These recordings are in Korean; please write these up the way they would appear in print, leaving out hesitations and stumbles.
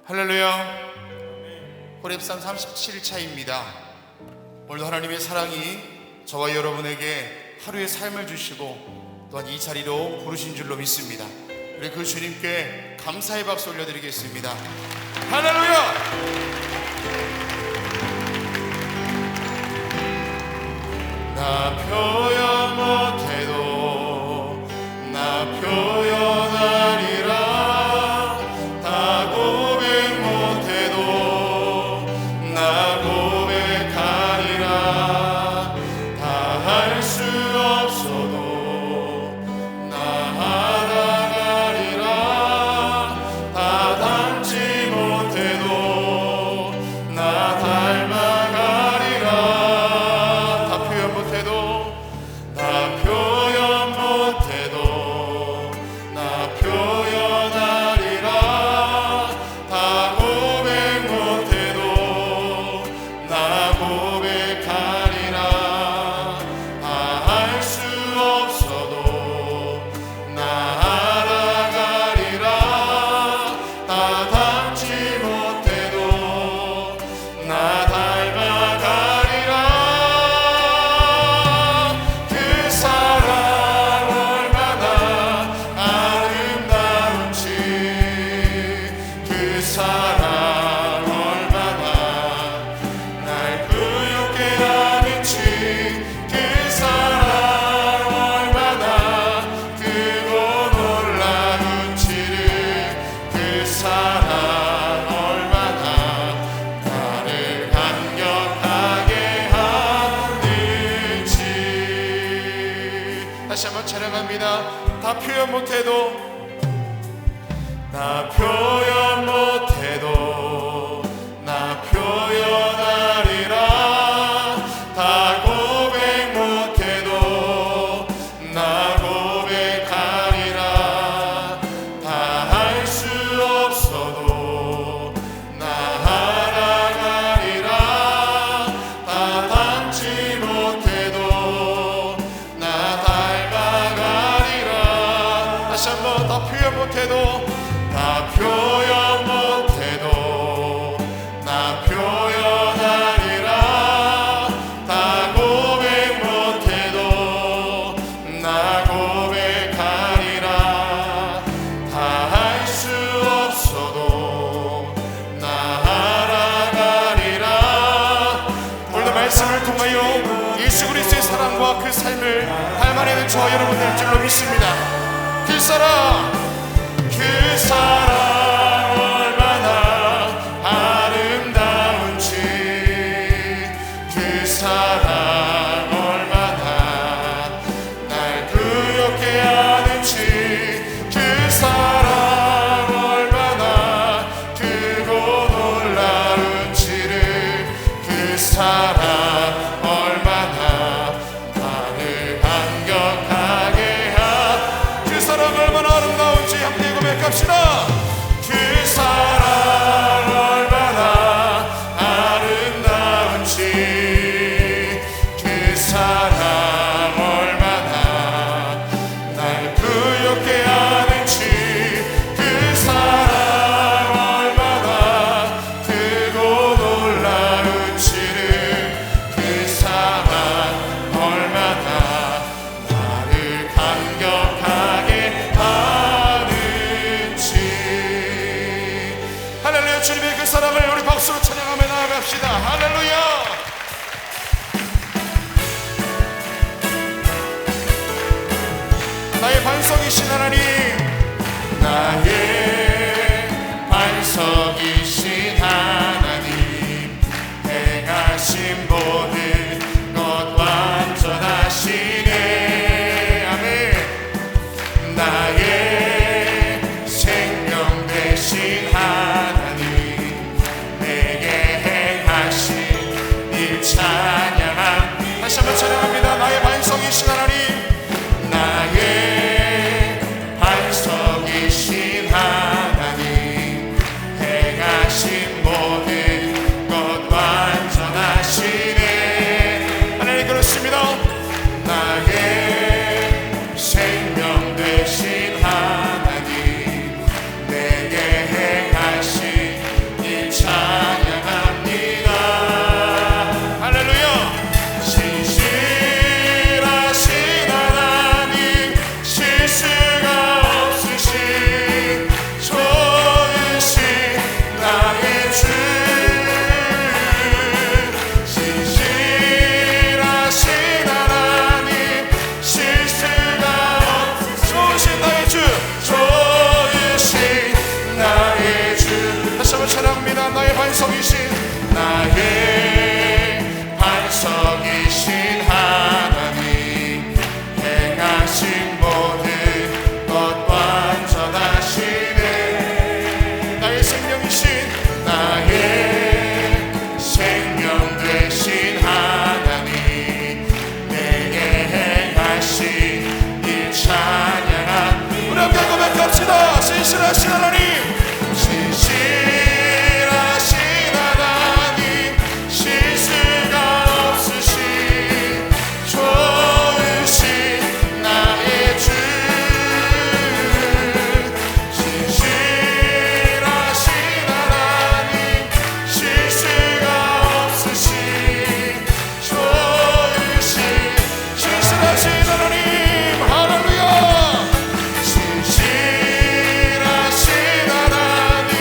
할렐루야. 호렙산 37일차입니다. 오늘도 하나님의 사랑이 저와 여러분에게 하루의 삶을 주시고 또한 이 자리로 부르신 줄로 믿습니다. 우리 그 주님께 감사의 박수 올려드리겠습니다. 할렐루야. 나 표현 못해도 나 표현하리라. 다 고백 못해도 나 고백하리라. 다 할 수 없어도 나 알아가리라. 다 닮지 못해도 나 닮아가리라. 다 표현 못해도 나 표현 못해도 나 표현하리라. 다 고백 못해도 나 고백하리라. 다 할 수 없어도 나 알아가리라. 다 닮지 못해도 나 닮아가리라. 그 사랑 얼마나 아름다운지, 그 사랑 얼마나 날 부유케 하는지, 그 사랑 얼마나 크고 놀라운지를, 그 사랑 얼마나 나를 감격하게 하는지. 다시 한번 찬양합니다. 다 표현 못해도 나 표현 못해도 나 표현하리라. 다 고백 못해도 나 고백하리라. 다 할 수 없어도 나 알아가리라. 다 닮지 못해도 나 닮아가리라. 다시 한번 다 표현 못해도 나 표현 못해도 나 표현하리라. 다 고백 못해도 나 고백하리라. 다 할 수 없어도 나 알아가리라. 오늘도 말씀을 통하여 예수 그리스도의 사랑과 그 삶을 닮아내는 저와 여러분 될 줄로 믿습니다. 그 사랑 얼마나 아름다운지, 그 사랑 얼마나 날 부엽게 하는지, 그 사랑 얼마나 크고 놀라운지를, 그 사랑 얼마나 나를 감격하게 한, 그 사랑 얼마나 아름다운지 함께 고백합시다. 그 사랑 얼마나 아름다운지, 그 사랑 얼마나 날 부엽게 하는지, 그 사랑 얼마나 크고 놀라운지를, 그 사랑 얼마나 나를 감격하게 하는지. 할렐루야. 주님의 그 사랑을 우리 박수로 찬양하며 나아갑시다. 할렐루야. 나의 반석이신 하나님, 나의 반석이신 하나님, 행하신 모든 것 완전하시네. 아멘. 나의 생명 되신 하나님, 내게 행하신 일 찬양함. 다시 한번 찬양합니다. 나의 반석이신 하나님, 나의 반석이신 하나님, 행하신 모든 것 완전하시네. 하나님 그렇습니다. 나의 생명 되신 하나님, 내게 행하신 나의 반석이신 나의 반석이신 하나님 행하신 모든 것 완전하시네. 나의 생명이신 나의 생명 되신 하나님 내게 행하신 일 찬양한 우리 함께 고백합시다. 신실하신 하나님 신실하신 하나님 실수가 없으신 좋으신 나의 주 신실하신 하나님 실수가 없으신 좋으신 신실하신 하나님 할렐루야. 신실하신 하나님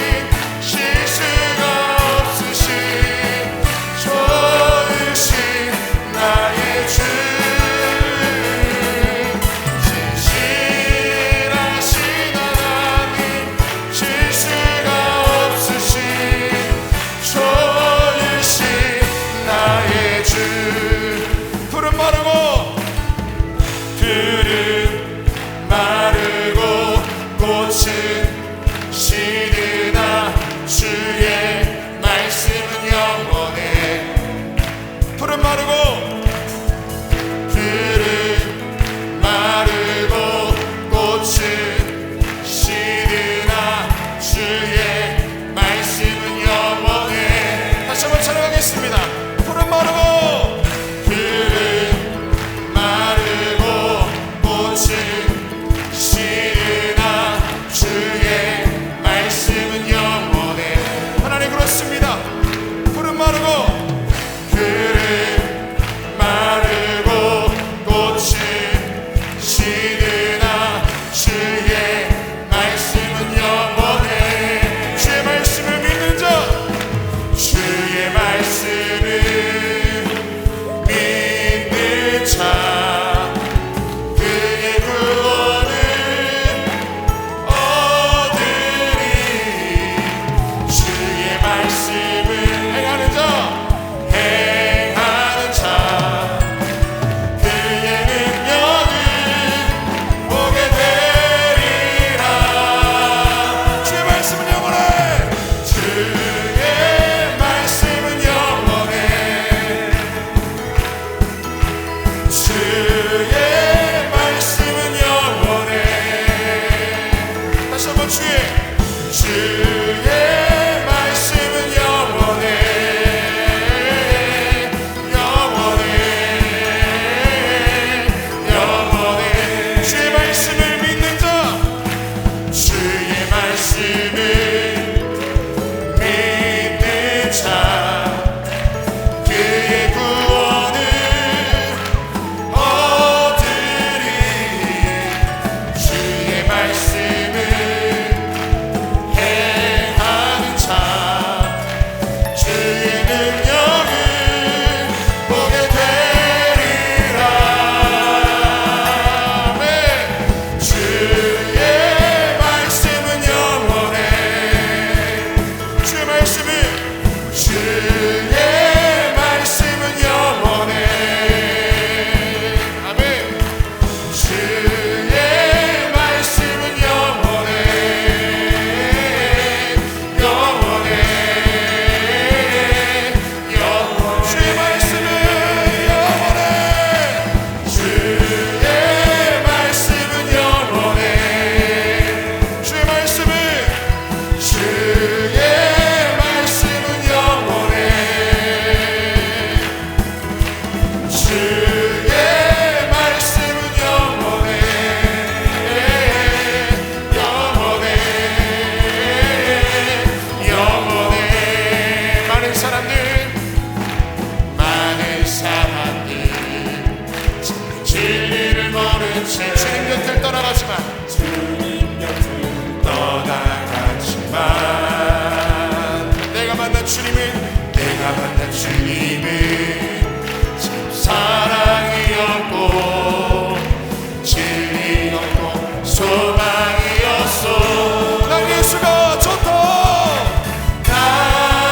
실수가 없으신 좋으신 나의 주 신실하신 하나님 실수가 없으신 좋으신 나의 주 푸른 마르고 꽃은 시드나 주의 말씀은 영원해. 푸른 마르고 꽃은 시드나 주의 말씀은 영원해. 다시 한번 찬양하겠습니다. 푸른 마르고 꽃은 시드나 주의 말씀은 영원해. 하나님 그렇습니다. 푸른 마르고 꽃은 시드나 주의 말씀은 영원해. 주의 말씀을 믿는 자 주의 말씀을 믿는 자 그의 구원을 얻으리. 주의 말씀을 행하는 자 그의 능력을 보게 되리라. 주의 말씀은 영원해. 주의 말씀은 영원해. 주의 말씀은 영원해. 다시 한번 주의 말씀은 영원해. 영원해. 주의 말씀을 믿는 자 주의 말씀을 믿는 자 그의 구원을 얻으리. 주의 말씀을 행하는 자 주의 능력을 보게 되리라. 아멘. 주의 말씀은 영원해. 주의 말씀은 영원해. 아멘. 주의 말씀은 영원해. 영원해. 주의 말씀은 영원해. 주의 말씀은 영원해. 주의 말씀은 영원해. 주의 말씀은 영원해. 영원해. 많은 사람들 진리를 모른 채 주님 곁을 떠나가지만 내가 만난 주님은 참 사랑이었고 진리였고 소망이었어. 난 예수가 좋다. 난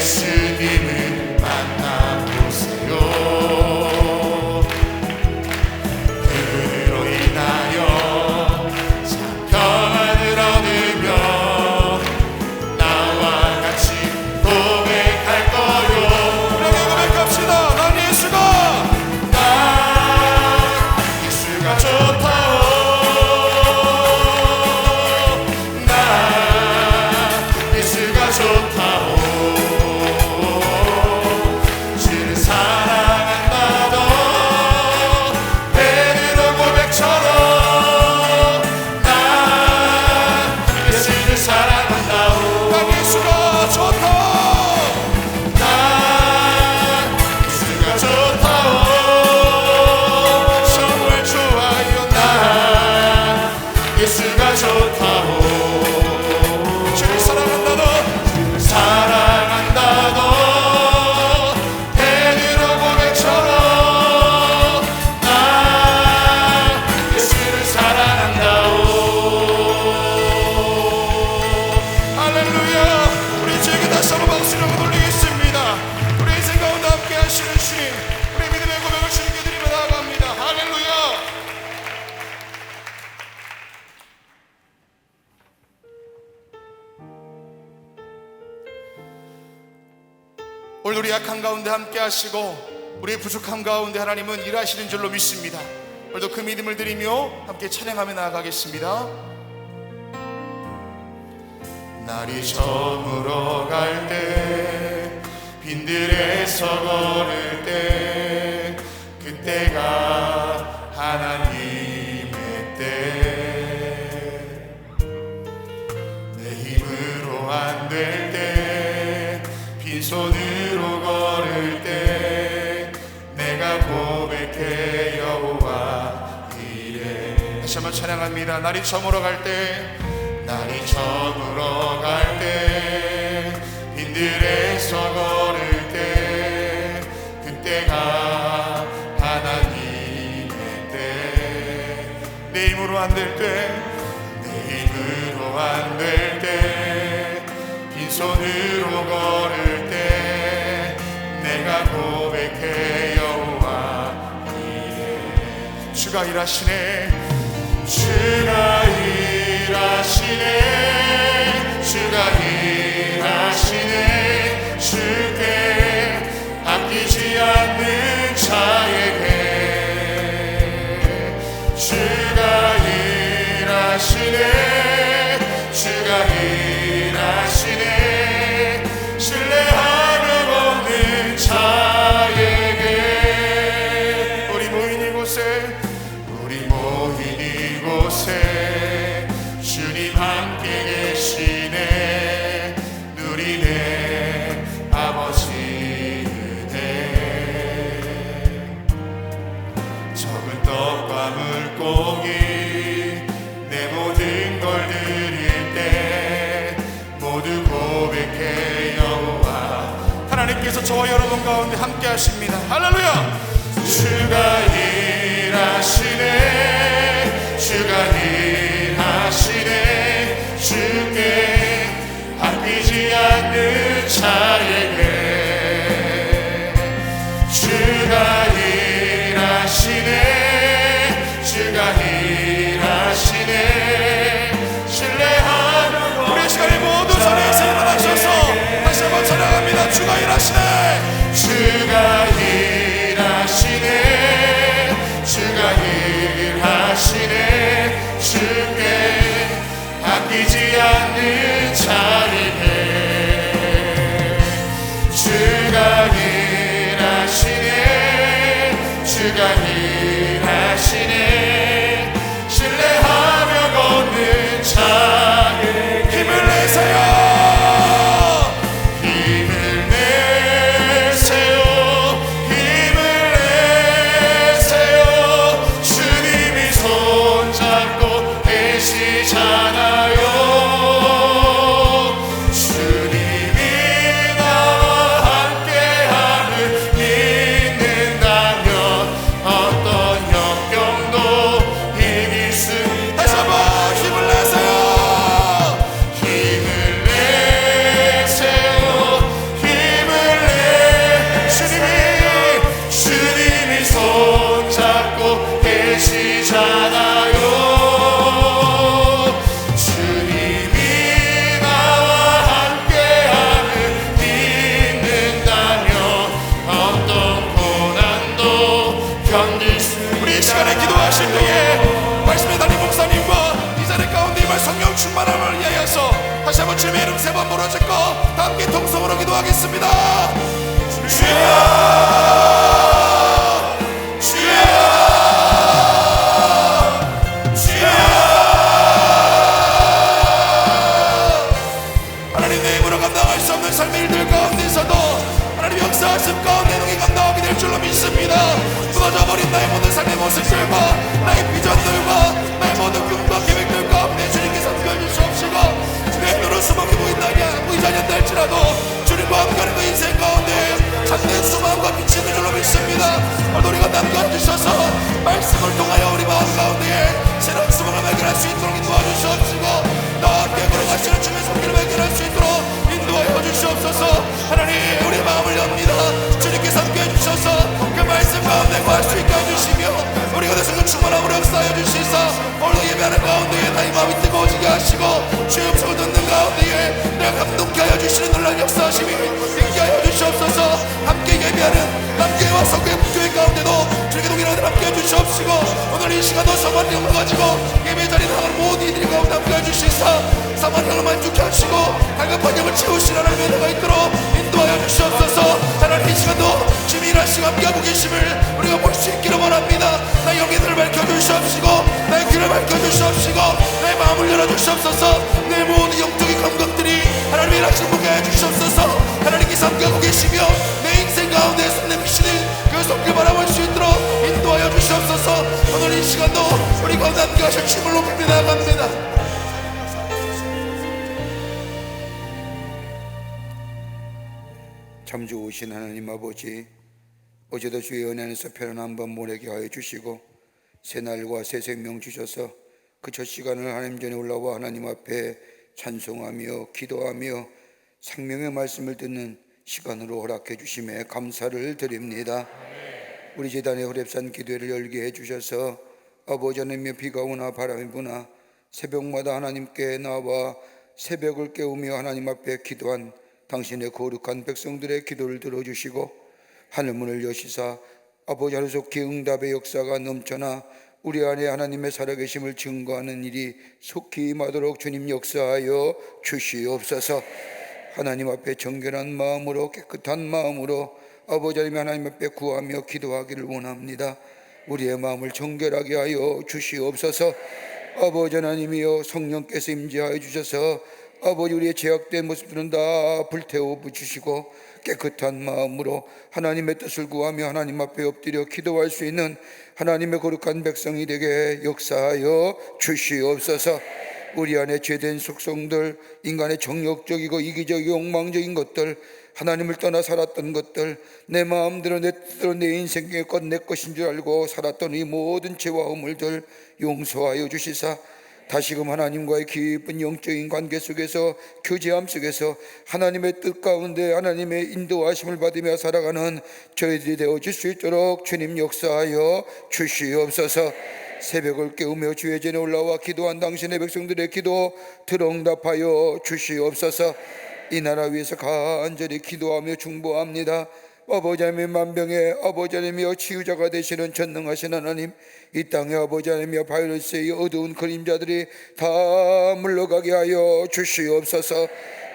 예수님을 만나보세요. 그로 인하여 참 평안을 얻으며 나와 같이 고백할 거요. 우리에게 고백합시다. 난 예수가 좋다오. 난 예수가 좋다오. 주를 사랑한다던 베드로 고백처럼 난 예수를 사랑한다오. 난 예수가 좋다오. 난 예수가 좋다오. 정말 좋아요. 난 예수가 좋다오. 주를 사랑한다던 베드로 고백처럼 난 예수를 사랑한다오. 할렐루야. 우리 주에게 다시 한번 박수를 돌리겠습니다. 우리 인생 가운데 함께 하시는 주님, 우리 믿음의 고백을 주님께 드리며 나아갑니다. 할렐루야. 오늘 우리 약한 가운데 함께 하시고 우리의 부족함 가운데 하나님은 일하시는 줄로 믿습니다. 오늘도 그 믿음을 드리며 함께 찬양하며 나아가겠습니다. 날이 저물어 갈 때 빈들에서 걸을 때 그때가 하나님의 때. 내 힘으로 안 될 때 빈손으로 걸을 때 내가 고백해 여호와 이래. 다시 한번 찬양합니다. 날이 저물어 갈 때 빈들에서 걸을 때 그때가 하나님의 때. 내 힘으로 안 될 때 빈손으로 걸을 때 내가 고백해 여호와 이래. 주가 일하시네. 주가 일하시네. 주께 아끼지 않는 자에게 주가 일하시네. 신뢰하며 걷는 자에게. 우리 모인 이곳에 주님 함께 계시네. 누리네 아버지 은혜. 적은 떡과 물고기 내 모든 걸 드릴 때 모두 고백해 여호와. 하나님께서 저와 여러분 가운데 함께 하십니다. 할렐루야. 주가 일하시네. 주께 아끼지 않는 자에게 주가 일하시네. 신뢰하는 우리 시간에 모두 자리에서 일어나셔서 다시 한번 찬양합니다. 주가 일하시네. 주께 아끼지 않는 자에게 주가 일하시네. 신뢰하며 걷는 자에게 힘을 내세요. 주님이 손잡고 계시잖아요. 주님이 나와 함께함을 믿는다면 어떤 기도하겠습니다. 주여, 주여, 주여. 하나님 내 힘으로 감당할 수 없는 삶의 일들 가운데서도 하나님 역사하심 가운데 능히 감당하게 될 줄로 믿습니다. 무너져버린 나의 모든 삶의 모습들과 나의 비전들과 나의 모든 꿈과 계획들 가운데 주님께서 들어주시옵시고 내 눈으로 수박해 보이자냐 할지라도 주님과 함께하는 그 인생 가운데 참된 수박과 빛이 있는 줄로 믿습니다. 오늘 우리가 남겨주셔서 말씀을 통하여 우리 마음 가운데 새로운 수박을 발견할 수 있도록 인도하 주시옵시고 나와 함께 걸어가시는 주님의 손길을 발견할 수 있도록 인도하여 주시옵소서. 하나님 우리 마음을 엽니다. 주님께서 함께해 주셔서 그 말씀 가운데 구할 수 있게 해주시며 우리가 되서 그 충만함으로 역사하여 주시사 오늘도 예배하는 가운데에 나의 마음이 뜨거워지게 하시고 주의 음성을 듣는 가운데에 내가 감동케 하여 주시는 놀라운 역사하심이 있게 하여 주시옵소서. 함께 예배하는 함께 와서 그 교회 가운데도 주님께 동일하게 함께해 주시옵시고 오늘 이 시간도 사모님을 가지고 예배 자리에 나가는 모든 이들이 가운데 함께해 주시사 사모님을 만족케 하시고 갈급한 영을 채우시는 하나님의 은혜가 있도록 인도하여 주시옵소서. 하나님 이 시간도 주님이 일하시고 함께하고 계심을 우리가 볼 수 있기를 원합니다. 나의 영의 눈을 밝혀주시옵시고 나의 귀를 밝혀주시옵시고 나의 마음을 열어주시옵소서. 내 모든 영적인 감각들이 하나님의 일하시는 보게 해주시옵소서. 하나님께서 함께하고 계시며 내 인생 가운데에서 내비치는 그 손길 바라볼 수 있도록 인도하여 주시옵소서. 오늘 이 시간도 우리 가운데 함께하실 주님을 높이 나아갑니다. 참 좋으신 하나님 아버지, 어제도 주의 은혜 안에서 편안한 밤 보내게 하여 주시고 새날과 새 생명 주셔서 그 첫 시간을 하나님 전에 올라와 하나님 앞에 찬송하며 기도하며 생명의 말씀을 듣는 시간으로 허락해 주심에 감사를 드립니다. 우리 제단의 호렙산 기도회를 열게 해주셔서 아버지 하나님의 비가 오나 바람이 부나 새벽마다 하나님께 나와 새벽을 깨우며 하나님 앞에 기도한 당신의 거룩한 백성들의 기도를 들어주시고 하늘문을 여시사 아버지 하루 속히 응답의 역사가 넘쳐나 우리 안에 하나님의 살아계심을 증거하는 일이 속히 임하도록 주님 역사하여 주시옵소서. 하나님 앞에 정결한 마음으로 깨끗한 마음으로 아버지 하나님 앞에 구하며 기도하기를 원합니다. 우리의 마음을 정결하게 하여 주시옵소서. 아버지 하나님이여 성령께서 임재하여 주셔서 아버지 우리의 죄악된 모습들은 다 불태워 부주시고 깨끗한 마음으로 하나님의 뜻을 구하며 하나님 앞에 엎드려 기도할 수 있는 하나님의 거룩한 백성이 되게 역사하여 주시옵소서. 우리 안에 죄된 속성들, 인간의 정욕적이고 이기적이고 욕망적인 것들, 하나님을 떠나 살았던 것들, 내 마음대로 내 뜻대로 내 인생의 것 내 것인 줄 알고 살았던 이 모든 죄와 허물들 용서하여 주시사 다시금 하나님과의 깊은 영적인 관계 속에서 교제함 속에서 하나님의 뜻 가운데 하나님의 인도하심을 받으며 살아가는 저희들이 되어질 수 있도록 주님 역사하여 주시옵소서. 새벽을 깨우며 주의 전에 올라와 기도한 당신의 백성들의 기도 들응답하여 주시옵소서. 이 나라 위해서 간절히 기도하며 중보합니다. 아버지 하나님의 만병의 아버지 하나님이여 치유자가 되시는 전능하신 하나님, 이 땅의 아버지 하나님이여 바이러스의 어두운 그림자들이 다 물러가게 하여 주시옵소서.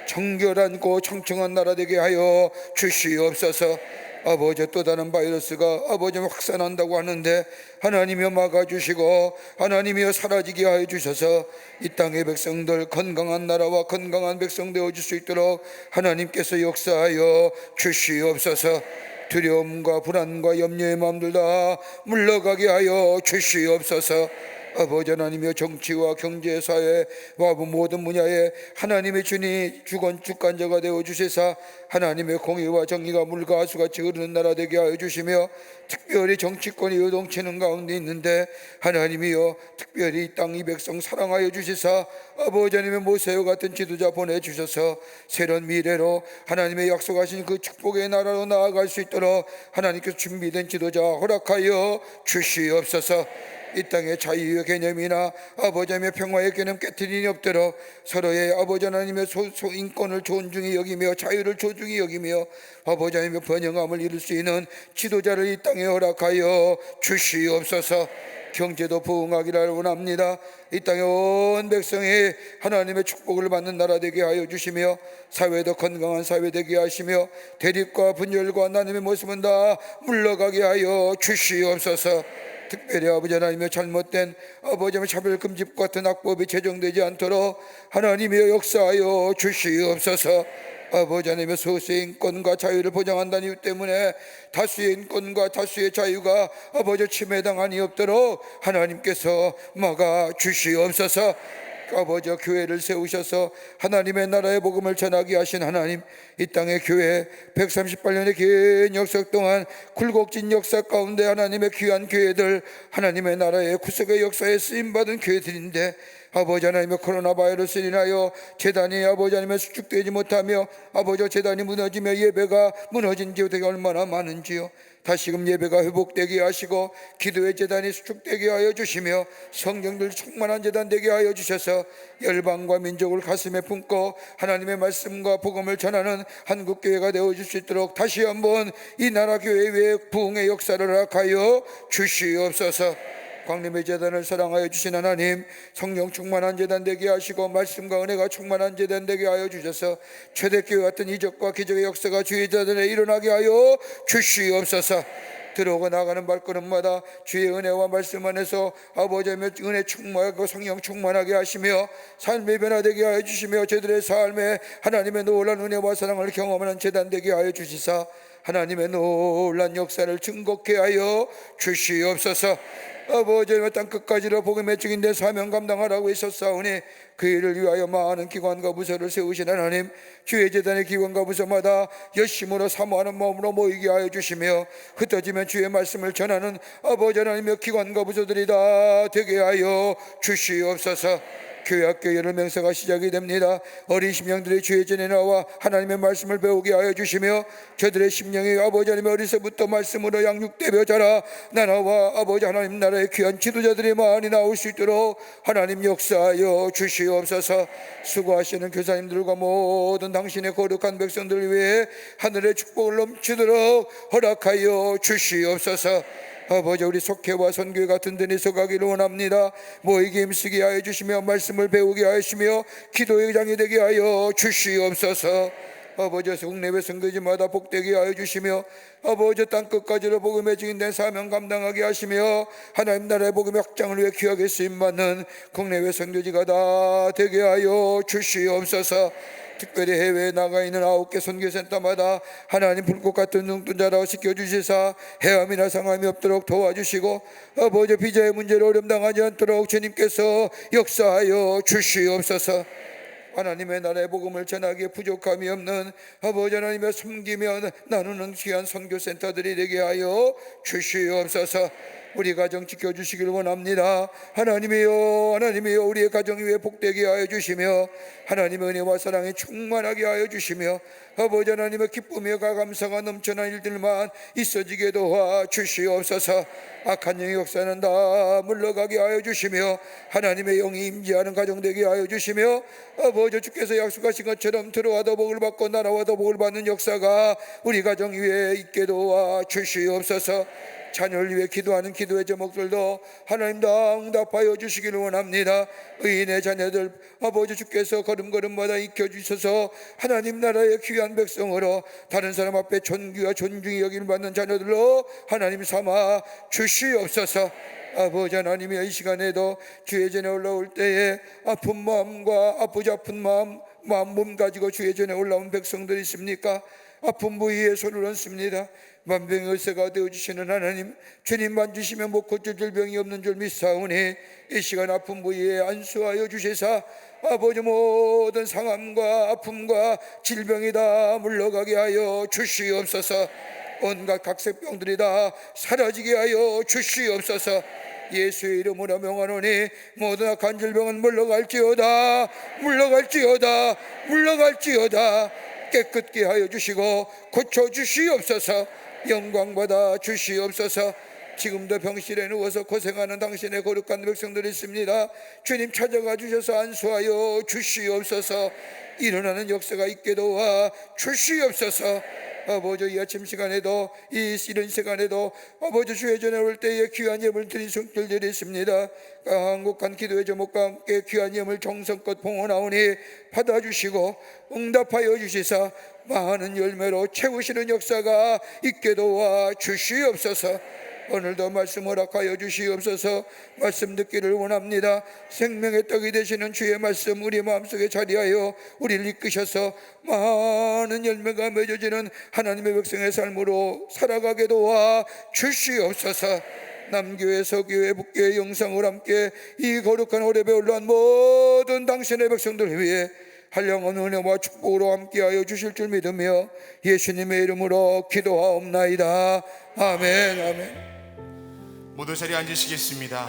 정결하고 청청한 나라 되게 하여 주시옵소서. 아버지 또 다른 바이러스가 아버지 확산한다고 하는데 하나님이여 막아주시고 하나님이여 사라지게 하여 주셔서 이 땅의 백성들 건강한 나라와 건강한 백성 되어줄 수 있도록 하나님께서 역사하여 주시옵소서. 두려움과 불안과 염려의 마음들 다 물러가게 하여 주시옵소서. 아버지 하나님이여 정치와 경제 사회와 모든 분야에 하나님의 주니 주권자가 되어 주시사 하나님의 공의와 정의가 물과 하수같이 흐르는 나라 되게 하여 주시며 특별히 정치권이 요동치는 가운데 있는데 하나님이여 특별히 이 땅 이 백성 사랑하여 주시사 아버지 하나님의 모세와 같은 지도자 보내주셔서 새로운 미래로 하나님의 약속하신 그 축복의 나라로 나아갈 수 있도록 하나님께서 준비된 지도자 허락하여 주시옵소서. 이 땅의 자유의 개념이나 아버지 하나님의 평화의 개념 깨트리니 없도록 서로의 아버지 하나님의 인권을 존중히 여기며 자유를 존중히 여기며 아버지 하나님의 번영함을 이룰 수 있는 지도자를 이 땅에 허락하여 주시옵소서. 경제도 부흥하기를 원합니다. 이 땅의 온 백성이 하나님의 축복을 받는 나라 되게 하여 주시며 사회도 건강한 사회 되게 하시며 대립과 분열과 나눔의 모습은 다 물러가게 하여 주시옵소서. 특별히 아버지 하나님의 잘못된 아버지 하나님의 차별금지 같은 악법이 제정되지 않도록 하나님의 역사하여 주시옵소서. 아버지 하나님의 소수의 인권과 자유를 보장한다는 이유 때문에 다수의 인권과 다수의 자유가 아버지 침해당하니 없도록 하나님께서 막아 주시옵소서. 아버지 교회를 세우셔서 하나님의 나라의 복음을 전하게 하신 하나님, 이 땅의 교회 138년의 긴 역사 동안 굴곡진 역사 가운데 하나님의 귀한 교회들, 하나님의 나라의 구속의 역사에 쓰임받은 교회들인데 아버지 하나님의 코로나 바이러스로 인하여 재단이 아버지 하나님의 수축되지 못하며 아버지 재단이 무너지며 예배가 무너진 지역이 얼마나 많은지요. 다시금 예배가 회복되게 하시고 기도의 재단이 수축되게 하여 주시며 성령들 충만한 재단 되게 하여 주셔서 열방과 민족을 가슴에 품고 하나님의 말씀과 복음을 전하는 한국교회가 되어줄 수 있도록 다시 한번 이 나라 교회 위에 부흥의 역사를 허락하여 주시옵소서. 광림의 재단을 사랑하여 주신 하나님, 성령 충만한 재단 되게 하시고 말씀과 은혜가 충만한 재단 되게 하여 주셔서 초대교회 같은 이적과 기적의 역사가 주의 재단에 일어나게 하여 주시옵소서. 들어오고 나가는 발걸음마다 주의 은혜와 말씀 안에서 아버지의 은혜 충만하고 성령 충만하게 하시며 삶의 변화되게 하여 주시며 저들의 삶에 하나님의 놀라운 은혜와 사랑을 경험하는 재단 되게 하여 주시사 하나님의 놀라운 역사를 증거케 하여 주시옵소서. 아버지의 땅 끝까지로 복음의 증인된 사명 감당하라고 했었사오니 그 일을 위하여 많은 기관과 부서를 세우신 하나님, 주의 재단의 기관과 부서마다 열심으로 사모하는 마음으로 모이게 하여 주시며 흩어지면 주의 말씀을 전하는 아버지 하나님의 기관과 부서들이 다 되게 하여 주시옵소서. 교회 학교회를 맹세가 시작이 됩니다. 어린 심령들이 주의 전에 나와 하나님의 말씀을 배우게 하여 주시며 저들의 심령이 아버지 하나님의 어리서부터 말씀으로 양육되며 자라 나라와 아버지 하나님 나라의 귀한 지도자들이 많이 나올 수 있도록 하나님 역사하여 주시옵소서. 수고하시는 교사님들과 모든 당신의 거룩한 백성들을 위해 하늘의 축복을 넘치도록 허락하여 주시옵소서. 아버지 우리 속회와 선교회 같은 데에 서가기를 원합니다. 모이게 힘쓰게 하여 주시며 말씀을 배우게 하시며 기도의 장이 되게 하여 주시옵소서. 아버지 국내외 선교지마다 복되게 하여 주시며 아버지 땅끝까지로 복음의 증인된 사명 감당하게 하시며 하나님 나라의 복음의 확장을 위해 귀하게 쓰임받는 국내외 선교지가 다 되게 하여 주시옵소서. 특별히 해외에 나가 있는 9개 선교센터마다 하나님 불꽃 같은 눈동자라고 지켜주시사 해함이나 상함이 없도록 도와주시고 아버지 비자의 문제로 어려움 당하지 않도록 주님께서 역사하여 주시옵소서. 하나님의 나라의 복음을 전하기에 부족함이 없는 아버지 하나님의 섬기며 나누는 귀한 선교센터들이 되게 하여 주시옵소서. 우리 가정 지켜주시길 원합니다. 하나님이여, 하나님이여, 우리의 가정 위에 복되게 하여 주시며 하나님의 은혜와 사랑이 충만하게 하여 주시며 아버지 하나님의 기쁨과 감사가 넘쳐난 일들만 있어지게 도와 주시옵소서. 악한 영의 역사는 다 물러가게 하여 주시며 하나님의 영이 임재하는 가정 되게 하여 주시며 아버지 주께서 약속하신 것처럼 들어와도 복을 받고 나라와도 복을 받는 역사가 우리 가정 위에 있게 도와 주시옵소서. 자녀를 위해 기도하는 기도의 제목들도 하나님 다 응답하여 주시기를 원합니다. 의인의 자녀들 아버지 주께서 걸음걸음마다 익혀주셔서 하나님 나라의 귀한 백성으로 다른 사람 앞에 존귀와 존중이 여김을 받는 자녀들로 하나님 삼아 주시옵소서. 아버지 하나님이 이 시간에도 주의 전에 올라올 때에 아픈 마음과 아프지 아픈 마음 몸 가지고 주의 전에 올라온 백성들이 있습니까? 아픈 부위에 손을 얹습니다. 만병의 의사가 되어주시는 하나님, 주님만 주시면 못 고칠 질병이 없는 줄 믿사오니 이 시간 아픈 부위에 안수하여 주시사 아버지 모든 상함과 아픔과 질병이 다 물러가게 하여 주시옵소서. 온갖 각색병들이 다 사라지게 하여 주시옵소서. 예수의 이름으로 명하노니 모든 악한 질병은 물러갈지어다, 물러갈지어다, 물러갈지어다. 깨끗게 하여 주시고 고쳐주시옵소서. 영광받아 주시옵소서. 지금도 병실에 누워서 고생하는 당신의 거룩한 백성들이 있습니다. 주님 찾아가 주셔서 안수하여 주시옵소서. 일어나는 역사가 있게 도와 주시옵소서. 아버지, 이 아침 시간에도 이른 시간에도 아버지 주의 전에 올 때에 귀한 예물 드린 성들들이 있습니다. 한국한 기도의 제목과 함께 귀한 예물 정성껏 봉헌하오니 받아주시고 응답하여 주시사 많은 열매로 채우시는 역사가 있게 도와 주시옵소서. 오늘도 말씀 허락하여 주시옵소서. 말씀 듣기를 원합니다. 생명의 떡이 되시는 주의 말씀 우리 마음속에 자리하여 우리를 이끄셔서 많은 열매가 맺어지는 하나님의 백성의 삶으로 살아가게 도와 주시옵소서. 남교회, 서교회, 북교회 영상을 함께 이 거룩한 호렙에 올라온 모든 당신의 백성들을 위해 한량한 은혜와 축복으로 함께하여 주실 줄 믿으며 예수님의 이름으로 기도하옵나이다. 아멘. 아멘. 모두 자리에 앉으시겠습니다.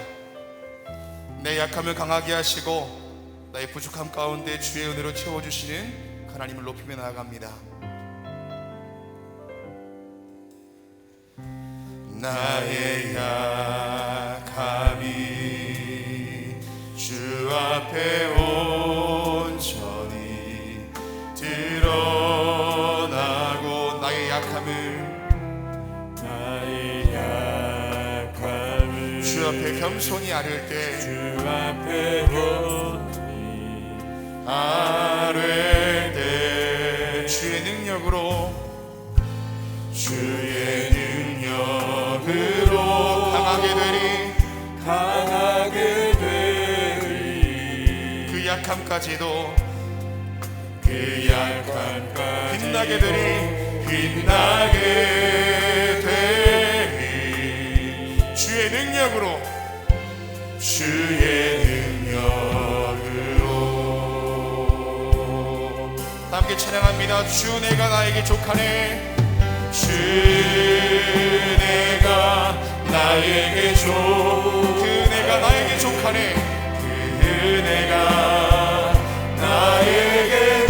내 약함을 강하게 하시고 나의 부족함 가운데 주의 은혜로 채워주시는 하나님을 높이며 나아갑니다. 나의 약함이 주 앞에 온전히 드러나고 나의 약함을 주 앞에 겸손히 아뢰을 때 주의 능력으로 강하게 되리 그 약함까지도 빛나게 되리 주의 능력으로 함께 찬양합니다. 주 내가 나에게 족하네. 주 내가 나에게 그네가 나에게 족하네. 그네가 나에게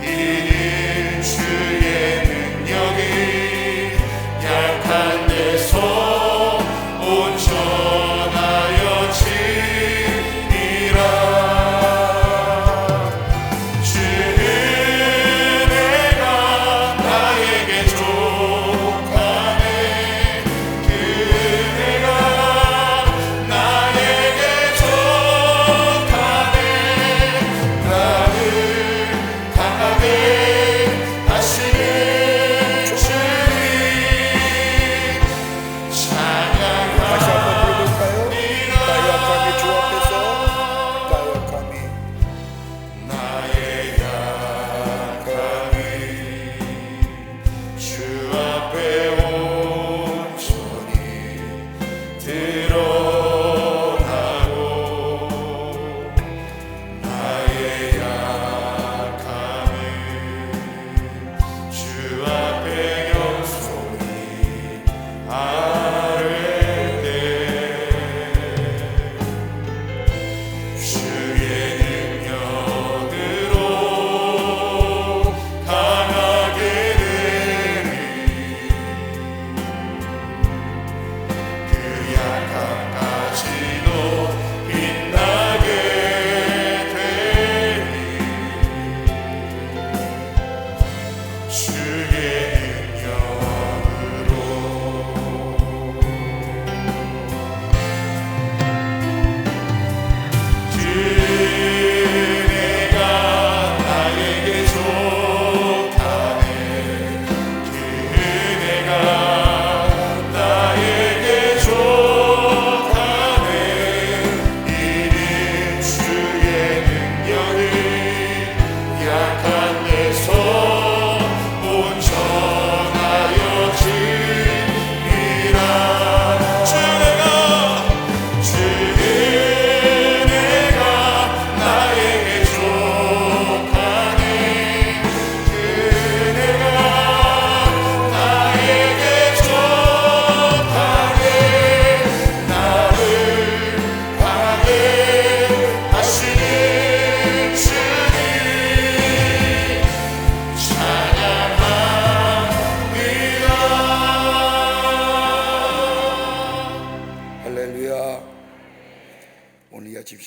이는 주의 능력이 약한 데서 온전하여 지니라. 약한 데서 온전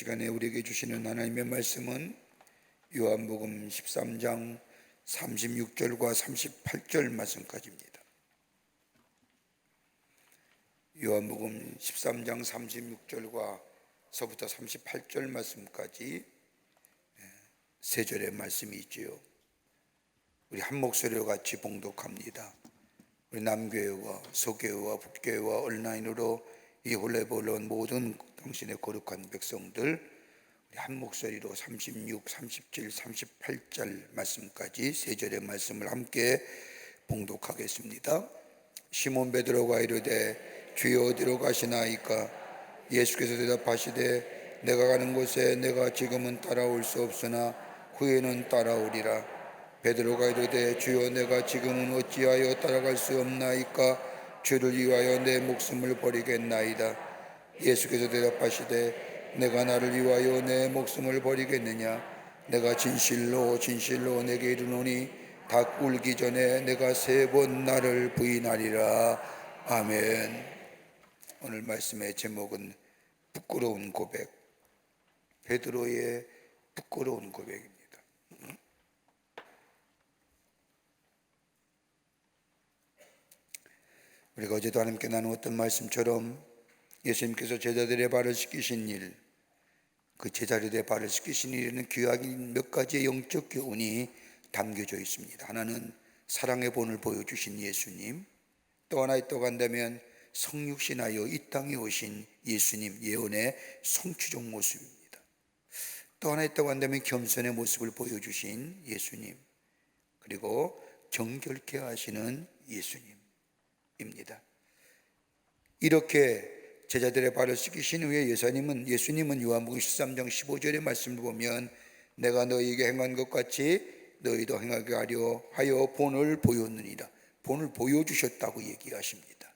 시간에 우리에게 주시는 하나님의 말씀은 요한복음 13장 36절과 38절 말씀까지입니다. 요한복음 13장 36절과 서부터 38절 말씀까지 세 절의 말씀이 있지요. 우리 한 목소리로 같이 봉독합니다. 우리 남교회와 소교회와 북교회와 온라인으로 이 홀레벌로 온 모든 당신의 거룩한 백성들, 우리 한 목소리로 36, 37, 38절 말씀까지 세 절의 말씀을 함께 봉독하겠습니다. 시몬 베드로가 이르되 주여 어디로 가시나이까? 예수께서 대답하시되 내가 가는 곳에 내가 지금은 따라올 수 없으나 후에는 따라오리라. 베드로가 이르되 주여 내가 지금은 어찌하여 따라갈 수 없나이까? 주를 위하여 내 목숨을 버리겠나이다. 예수께서 대답하시되 내가 나를 위하여 내 목숨을 버리겠느냐? 내가 진실로 진실로 내게 이르노니 닭 울기 전에 내가 세 번 나를 부인하리라. 아멘. 오늘 말씀의 제목은 부끄러운 고백, 베드로의 부끄러운 고백입니다. 우리가 어제도 하나님께 나누었던 말씀처럼 예수님께서 제자들의 발을 씻기신 일, 그 제자들의 발을 씻기신 일에는 귀하긴 몇 가지의 영적 교훈이 담겨져 있습니다. 하나는 사랑의 본을 보여주신 예수님, 또 하나 있다고 한다면 성육신하여 이 땅에 오신 예수님 예언의 성취적 모습입니다. 또 하나 있다고 한다면 겸손의 모습을 보여주신 예수님, 그리고 정결케 하시는 예수님입니다. 이렇게 제자들의 발을 씻기신 후에 예수님은 요한복음 13장 15절의 말씀을 보면 내가 너희에게 행한 것 같이 너희도 행하게 하려 하여 본을 보였느니라. 본을 보여주셨다고 얘기하십니다.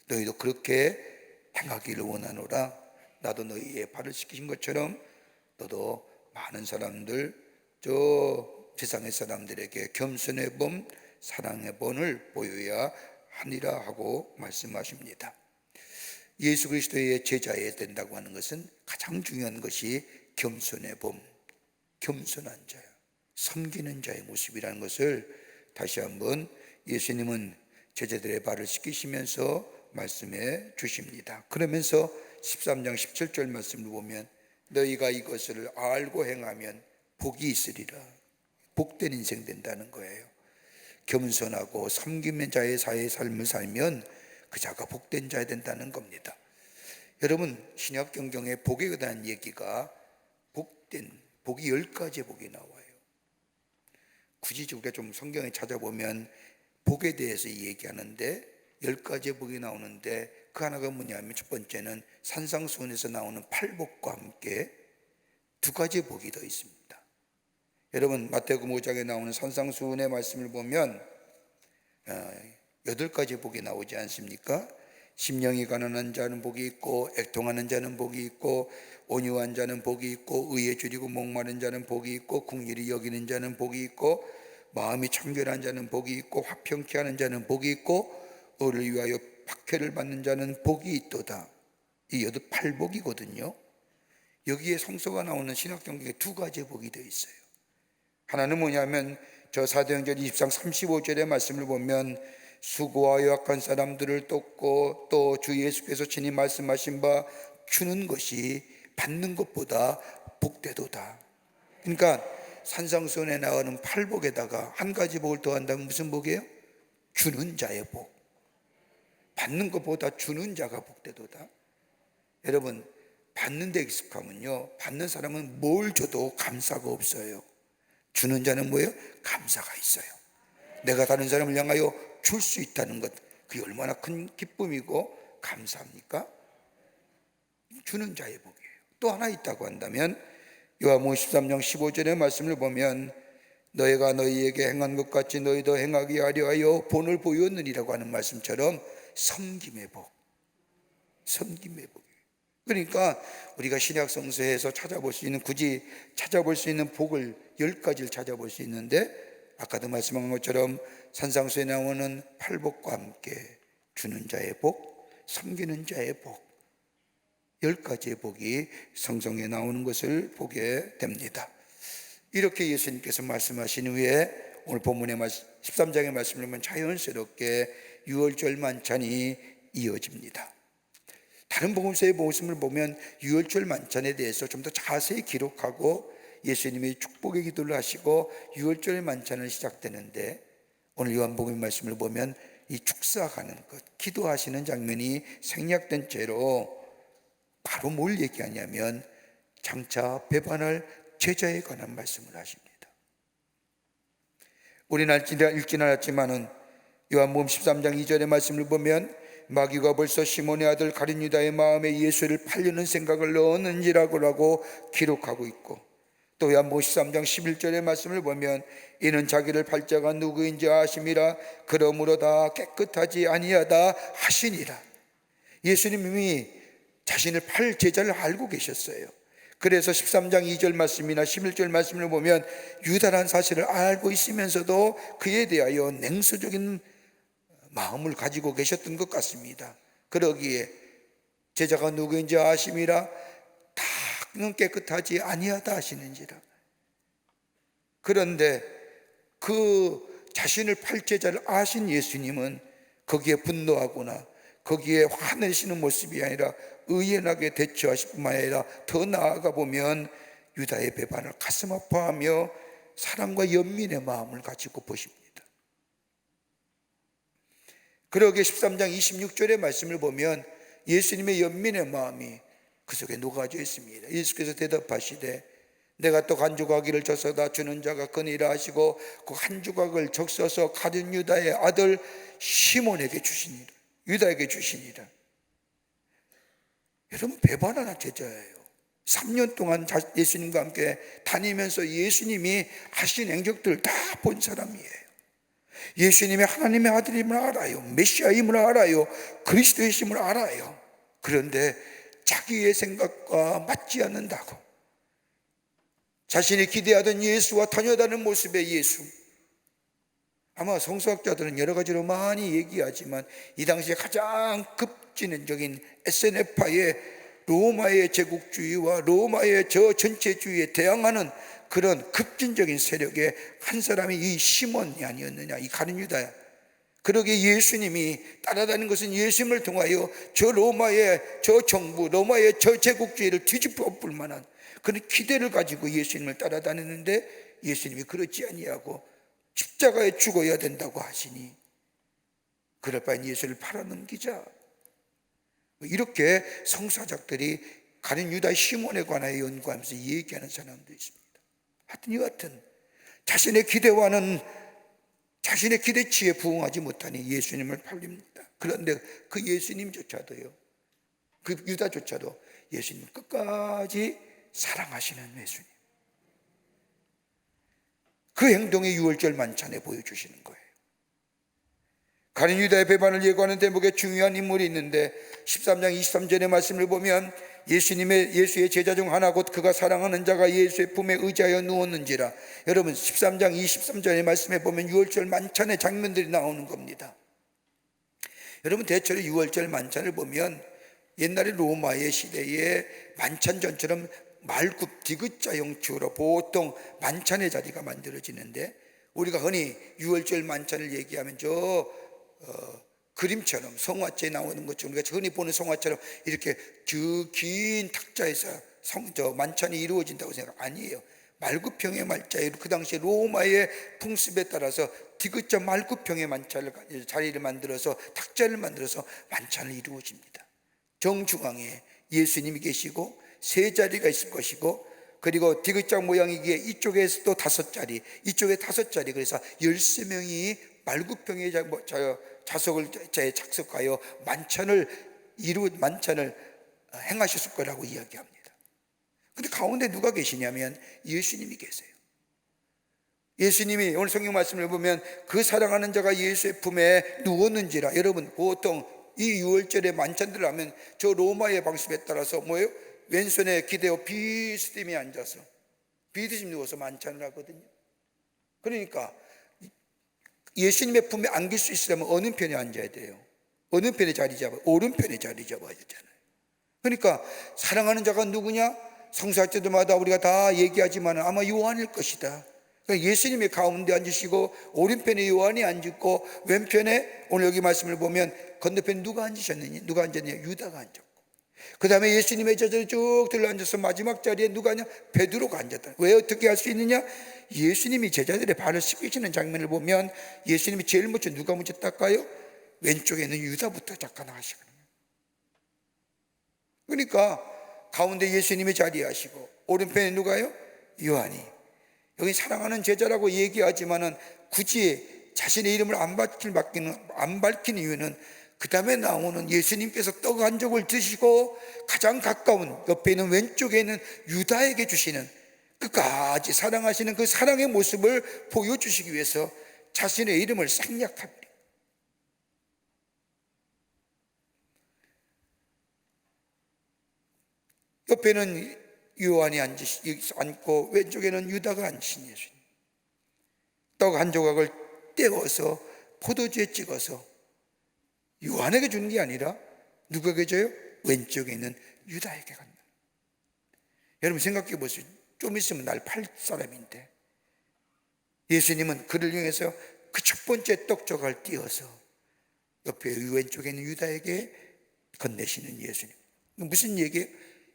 너희도 그렇게 행하기를 원하노라. 나도 너희의 발을 씻기신 것처럼 너도 많은 사람들, 세상의 사람들에게 겸손의 본, 사랑의 본을 보여야 하니라 하고 말씀하십니다. 예수 그리스도의 제자여야 된다고 하는 것은 가장 중요한 것이 겸손의 본, 겸손한 자야, 섬기는 자의 모습이라는 것을 다시 한번 예수님은 제자들의 발을 씻기시면서 말씀해 주십니다. 그러면서 13장 17절 말씀을 보면 너희가 이것을 알고 행하면 복이 있으리라. 복된 인생 된다는 거예요. 겸손하고 섬기는 자의 사회의 삶을 살면 그 자가 복된 자야 된다는 겁니다. 여러분, 신약 경경에 복에 대한 얘기가 복이 10가지의 복이 나와요. 굳이 우리가 좀 성경에 찾아보면 복에 대해서 얘기하는데 10가지의 복이 나오는데 그 하나가 뭐냐면 첫 번째는 산상수훈에서 나오는 팔복과 함께 두 가지의 복이 더 있습니다. 여러분, 마태복음 5장에 나오는 산상수훈의 말씀을 보면 8가지 복이 나오지 않습니까? 심령이 가난한 자는 복이 있고, 애통하는 자는 복이 있고, 온유한 자는 복이 있고, 의에 줄이고 목마른 자는 복이 있고, 긍휼히 여기는 자는 복이 있고, 마음이 청결한 자는 복이 있고, 화평케 하는 자는 복이 있고, 의를 위하여 박해를 받는 자는 복이 있도다. 이 8복이거든요. 여기에 성서가 나오는 신약성경에 2가지의 복이 되어 있어요. 하나는 뭐냐면 저 사도행전 20장 35절의 말씀을 보면 수고하여 약한 사람들을 돕고 또 주 예수께서 친히 말씀하신 바 주는 것이 받는 것보다 복되도다. 그러니까 산상수훈에 나오는 8복에다가 한 가지 복을 더한다면 무슨 복이에요? 주는 자의 복. 받는 것보다 주는 자가 복되도다. 여러분, 받는 데 익숙하면요, 받는 사람은 뭘 줘도 감사가 없어요. 주는 자는 뭐예요? 감사가 있어요. 내가 다른 사람을 향하여 줄 수 있다는 것, 그게 얼마나 큰 기쁨이고 감사합니까? 주는 자의 복이에요. 또 하나 있다고 한다면 요한복음 13장 15절의 말씀을 보면 너희가 너희에게 행한 것 같이 너희도 행하게 하려 하여 본을 보였느니라고 하는 말씀처럼 섬김의 복, 섬김의 복이에요. 그러니까 우리가 신약 성서에서 찾아볼 수 있는, 굳이 찾아볼 수 있는 복을 10가지를 찾아볼 수 있는데 아까도 말씀한 것처럼 산상수에 나오는 8복과 함께 주는 자의 복, 섬기는 자의 복, 10가지의 복이 성경에 나오는 것을 보게 됩니다. 이렇게 예수님께서 말씀하신 후에 오늘 본문의 13장의 말씀을 보면 자연스럽게 유월절 만찬이 이어집니다. 다른 복음서의 모습을 보면 유월절 만찬에 대해서 좀 더 자세히 기록하고 예수님이 축복의 기도를 하시고 유월절 만찬을 시작되는데, 오늘 요한복음 말씀을 보면 이 축사하는 것, 기도하시는 장면이 생략된 채로 바로 뭘 얘기하냐면 장차 배반할 제자에 관한 말씀을 하십니다. 우리는 읽진 않았지만은 요한복음 13장 2절의 말씀을 보면 마귀가 벌써 시몬의 아들 가룟 유다의 마음에 예수를 팔려는 생각을 넣었는지라고 기록하고 있고, 또 요한복음 13장 11절의 말씀을 보면 이는 자기를 팔 자가 누구인지 아심이라 그러므로 다 깨끗하지 아니하다 하시니라. 예수님이 자신을 팔 제자를 알고 계셨어요. 그래서 13장 2절 말씀이나 11절 말씀을 보면 유다라는 사실을 알고 있으면서도 그에 대하여 냉소적인 마음을 가지고 계셨던 것 같습니다. 그러기에 제자가 누구인지 아심이라 다는 깨끗하지 아니하다 하시는지라. 그런데 그 자신을 팔 제자를 아신 예수님은 거기에 분노하거나 거기에 화내시는 모습이 아니라 의연하게 대처하실 뿐만 아니라 더 나아가 보면 유다의 배반을 가슴 아파하며 사랑과 연민의 마음을 가지고 보십니다. 그러기에 13장 26절의 말씀을 보면 예수님의 연민의 마음이 그 속에 녹아져 있습니다. 예수께서 대답하시되 내가 또 한 조각을 져서다 주는 자가 그니라 하시고 그 한 조각을 적셔서 가룟 유다의 아들 시몬에게 주시니라. 유다에게 주시니라. 여러분, 배반하는 제자예요. 3년 동안 예수님과 함께 다니면서 예수님이 하신 행적들을 다 본 사람이에요. 예수님이 하나님의 아들임을 알아요. 메시아임을 알아요. 그리스도의 심을 알아요. 그런데 자기의 생각과 맞지 않는다고, 자신이 기대하던 예수와 다녀다는 모습의 예수, 아마 성서학자들은 여러 가지로 많이 얘기하지만 이 당시에 가장 급진적인 SNF파의 로마의 제국주의와 로마의 저 전체주의에 대항하는 그런 급진적인 세력의 한 사람이 이 시몬이 아니었느냐, 이 가룟 유다야. 그러기에 예수님이 따라다니는 것은 예수님을 통하여 저 로마의 저 정부, 로마의 저 제국주의를 뒤집어 볼 만한 그런 기대를 가지고 예수님을 따라다니는데, 예수님이 그렇지 아니하고 십자가에 죽어야 된다고 하시니 그럴 바엔 예수를 팔아넘기자. 이렇게 성사작들이 가룟 유다 시몬에 관하여 연구하면서 얘기하는 사람도 있습니다. 하여튼 여하튼 자신의 기대와는, 자신의 기대치에 부응하지 못하니 예수님을 팔립니다. 그런데 그 예수님조차도요, 그 유다조차도 예수님 끝까지 사랑하시는 예수님, 그 행동이 유월절 만찬에 보여주시는 거예요. 가룟 유다의 배반을 예고하는 대목에 중요한 인물이 있는데 13장 23절의 말씀을 보면 예수의 제자 중 하나 곧 그가 사랑하는 자가 예수의 품에 의지하여 누웠는지라. 여러분, 13장 23절의 말씀에 보면 유월절 만찬의 장면들이 나오는 겁니다. 여러분, 대체로 유월절 만찬을 보면 옛날에 로마의 시대에 만찬전처럼 말굽 디귿자 형식으로 보통 만찬의 자리가 만들어지는데, 우리가 흔히 유월절 만찬을 얘기하면 그림처럼 성화째에 나오는 것처럼, 우리가 흔히 보는 성화처럼 이렇게 긴 탁자에서 만찬이 이루어진다고 생각 아니에요. 말굽형의 말자에 그 당시에 로마의 풍습에 따라서 디귿자 말굽형의 자리를 만들어서 탁자를 만들어서 만찬을 이루어집니다. 정중앙에 예수님이 계시고 세 자리가 있을 것이고, 그리고 디귿자 모양이기에 이쪽에서 또 5자리, 이쪽에 5자리, 그래서 13명이 말굽형의 자석을 착석하여 만찬을 행하셨을 거라고 이야기합니다. 근데 가운데 누가 계시냐면 예수님이 계세요. 예수님이 오늘 성경 말씀을 보면 그 사랑하는 자가 예수의 품에 누웠는지라. 여러분, 보통 이 유월절에 만찬들을 하면 저 로마의 방식에 따라서 뭐예요? 왼손에 기대어 비스듬히 앉아서 비스듬히 누워서 만찬을 하거든요. 그러니까 예수님의 품에 안길 수 있으려면 어느 편에 앉아야 돼요? 어느 편에 자리 잡아요? 오른편에 자리 잡아야 되잖아요. 그러니까 사랑하는 자가 누구냐? 성수할 때마다 우리가 다 얘기하지만 아마 요한일 것이다. 그러니까 예수님이 가운데 앉으시고 오른편에 요한이 앉고 왼편에 오늘 여기 말씀을 보면 건너편에 누가 앉으셨느냐? 누가 앉았냐? 유다가 앉았고, 그 다음에 예수님의 제자들이 쭉 들러앉아서 마지막 자리에 누가 앉냐? 베드로가 앉았다. 왜 어떻게 할 수 있느냐? 예수님이 제자들의 발을 씻기시는 장면을 보면 예수님이 제일 먼저 누가 먼저 닦아요? 왼쪽에 있는 유다부터 잠깐 하시거든요. 그러니까 가운데 예수님이 자리하시고 오른편에 누가요? 요한이. 여기 사랑하는 제자라고 얘기하지만은 굳이 자신의 이름을 안 밝히는 이유는 그 다음에 나오는 예수님께서 떡 한 족을 드시고 가장 가까운 옆에 있는 왼쪽에 있는 유다에게 주시는 끝까지 사랑하시는 그 사랑의 모습을 보여주시기 위해서 자신의 이름을 생략합니다. 옆에는 요한이 앉고 왼쪽에는 유다가 앉으신 예수님. 떡 한 조각을 떼어서 포도주에 찍어서 요한에게 주는 게 아니라 누구에게 줘요? 왼쪽에 있는 유다에게 간다. 여러분 생각해 보세요. 좀 있으면 날 팔 사람인데 예수님은 그를 이용해서 그 첫 번째 떡 조각을 띄어서 옆에 왼쪽에 있는 유다에게 건네시는 예수님. 무슨 얘기예요?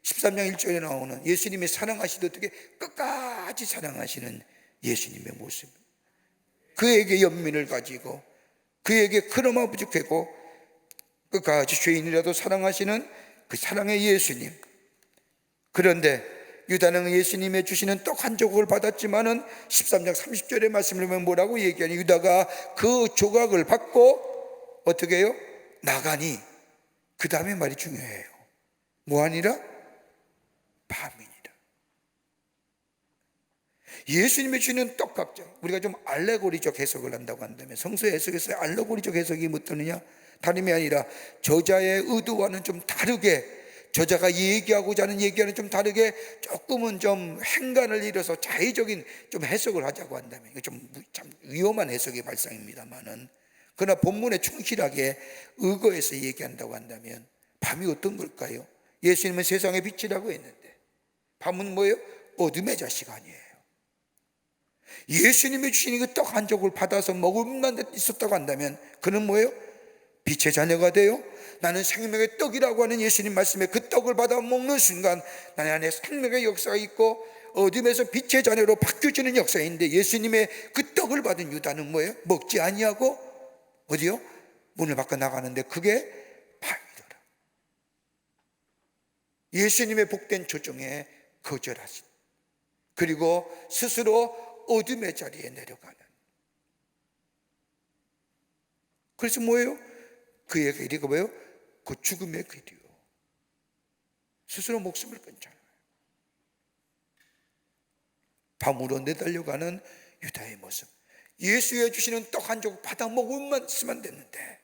13장 1절에 나오는 예수님의 사랑하시듯 어떻게 끝까지 사랑하시는 예수님의 모습, 그에게 연민을 가지고 그에게 그나마 부족하고 끝까지 죄인이라도 사랑하시는 그 사랑의 예수님. 그런데 유다는 예수님의 주시는 떡 한 조각을 받았지만은 13장 30절의 말씀을 보면 뭐라고 얘기하니 유다가 그 조각을 받고 어떻게 해요? 나가니. 그 다음에 말이 중요해요. 뭐하니라? 밤이니라. 예수님이 주는 떡 각자, 우리가 좀 알레고리적 해석을 한다고 한다면 성서 해석에서 알레고리적 해석이 어떠느냐? 다름이 아니라 저자의 의도와는 좀 다르게, 저자가 얘기하고자 하는 얘기와는 좀 다르게 조금은 좀 행간을 잃어서 자의적인 좀 해석을 하자고 한다면 이거 좀 참 위험한 해석의 발상입니다만은, 그러나 본문에 충실하게 의거해서 얘기한다고 한다면 밤이 어떤 걸까요? 예수님은 세상의 빛이라고 했는데 밤은 뭐예요? 어둠의 자식 아니에요. 예수님이 주신 그 떡 한 족을 받아서 먹을만 있었다고 한다면 그는 뭐예요? 빛의 자녀가 돼요. 나는 생명의 떡이라고 하는 예수님 말씀에 그 떡을 받아 먹는 순간 나의 안에 생명의 역사가 있고 어둠에서 빛의 자녀로 바뀌어지는 역사인데, 예수님의 그 떡을 받은 유다는 뭐예요? 먹지 아니하고 어디요? 문을 밖에 나가는데 그게 밤이더라. 예수님의 복된 조정에 거절하신, 그리고 스스로 어둠의 자리에 내려가는. 그래서 뭐예요? 그의 길이 뭐예요? 그 죽음의 길이요. 스스로 목숨을 끊잖아요. 밤으로 내달려가는 유다의 모습. 예수의 주시는 떡 한 조각 받아 먹으면 쓰면 됐는데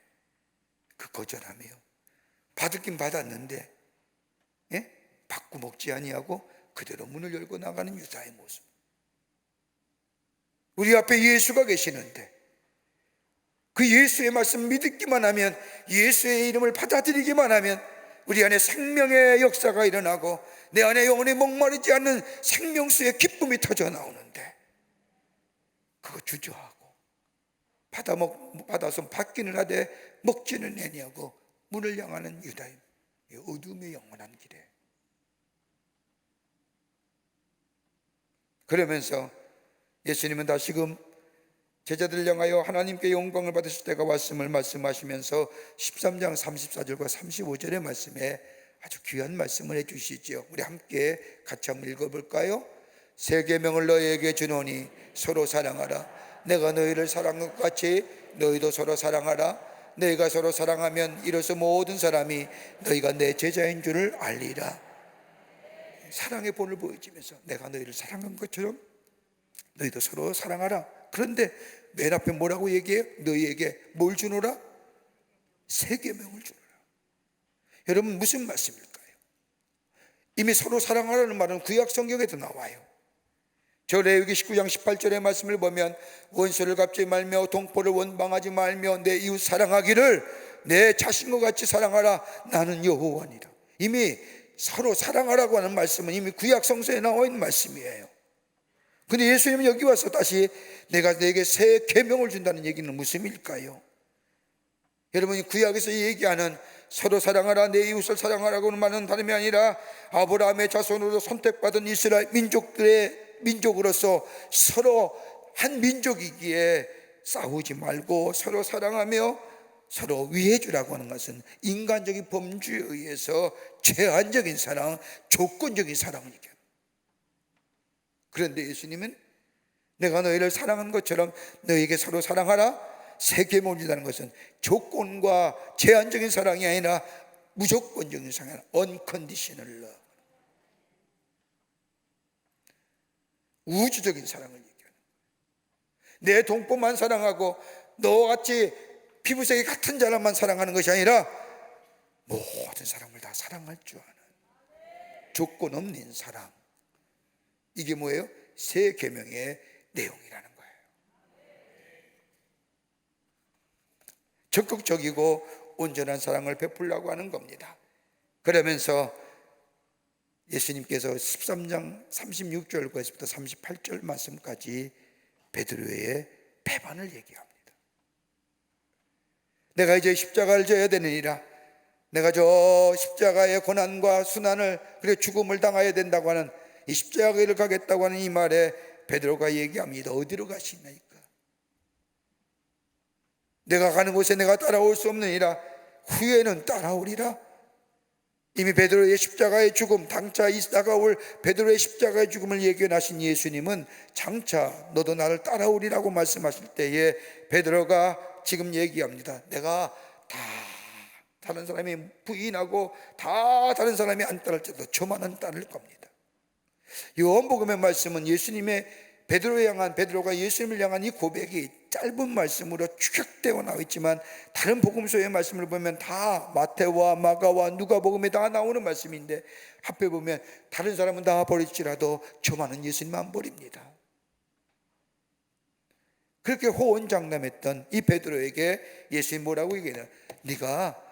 그 거절하며, 받을긴 받았는데 받고 먹지 아니하고 그대로 문을 열고 나가는 유다의 모습. 우리 앞에 예수가 계시는데 그 예수의 말씀 믿기만 하면, 예수의 이름을 받아들이기만 하면 우리 안에 생명의 역사가 일어나고 내 안에 영원히 목마르지 않는 생명수의 기쁨이 터져 나오는데, 그거 주저하고 받아서 받기는 하되 먹지는 아니하고 문을 향하는 유다인 어둠의 영원한 길에. 그러면서 예수님은 다시금 제자들을 향하여 하나님께 영광을 받으실 때가 왔음을 말씀하시면서 13장 34절과 35절의 말씀에 아주 귀한 말씀을 해주시죠. 우리 함께 같이 한번 읽어볼까요? 새 계명을 너희에게 주노니 서로 사랑하라. 내가 너희를 사랑한 것 같이 너희도 서로 사랑하라. 너희가 서로 사랑하면 이로써 모든 사람이 너희가 내 제자인 줄을 알리라. 사랑의 본을 보여주면서 내가 너희를 사랑한 것처럼 너희도 서로 사랑하라. 그런데 맨 앞에 뭐라고 얘기해요? 너희에게 뭘 주노라? 새 계명을 주노라. 여러분 무슨 말씀일까요? 이미 서로 사랑하라는 말은 구약 성경에도 나와요. 저 레위기 19장 18절의 말씀을 보면 원수를 갚지 말며 동포를 원망하지 말며 내 이웃 사랑하기를 내 자신과 같이 사랑하라. 나는 여호와니라. 이미 서로 사랑하라고 하는 말씀은 이미 구약 성서에 나와 있는 말씀이에요. 근데 예수님은 여기 와서 다시 내가 내게 새 계명을 준다는 얘기는 무슨 의미일까요? 여러분이 구약에서 얘기하는 서로 사랑하라, 내 이웃을 사랑하라고는 말은 다름이 아니라 아브라함의 자손으로 선택받은 이스라엘 민족으로서 서로 한 민족이기에 싸우지 말고 서로 사랑하며 서로 위해 주라고 하는 것은 인간적인 범주에 의해서 제한적인 사랑, 조건적인 사랑을 얘기합니다. 그런데 예수님은 내가 너희를 사랑한 것처럼 너희에게 서로 사랑하라, 새 계명을 준다는 것은 조건과 제한적인 사랑이 아니라 무조건적인 사랑, unconditional love, 우주적인 사랑을 얘기하는 거예요. 내 동포만 사랑하고 너와 같이 피부색이 같은 사람만 사랑하는 것이 아니라 모든 사람을 다 사랑할 줄 아는 조건 없는 사랑, 이게 뭐예요? 새 계명의 내용이라는 거예요. 적극적이고 온전한 사랑을 베풀려고 하는 겁니다. 그러면서 예수님께서 13장 36절부터 38절 말씀까지 베드로의 배반을 얘기합니다. 내가 이제 십자가를 져야 되느니라, 내가 저 십자가의 고난과 순환을, 그리고 죽음을 당해야 된다고 하는 이 십자가를 가겠다고 하는 이 말에 베드로가 얘기합니다. 어디로 가시나이까? 내가 가는 곳에 내가 따라올 수 없느니라, 후에는 따라오리라. 이미 베드로의 십자가의 죽음, 장차 다가올 베드로의 십자가의 죽음을 예견하신 예수님은 장차 너도 나를 따라오리라고 말씀하실 때에 베드로가 지금 얘기합니다. 내가 다 다른 사람이 부인하고 다 다른 사람이 안 따를지라도 저만은 따를 겁니다. 요한복음의 말씀은 예수님의 베드로가 예수님을 향한 이 고백이 짧은 말씀으로 축약되어 나와 있지만 다른 복음서의 말씀을 보면 다 마태와 마가와 누가복음에 다 나오는 말씀인데 합해 보면 다른 사람은 다 버릴지라도 저만은 예수님만 안 버립니다. 그렇게 호언장담했던 이 베드로에게 예수님 뭐라고 얘기해요? 네가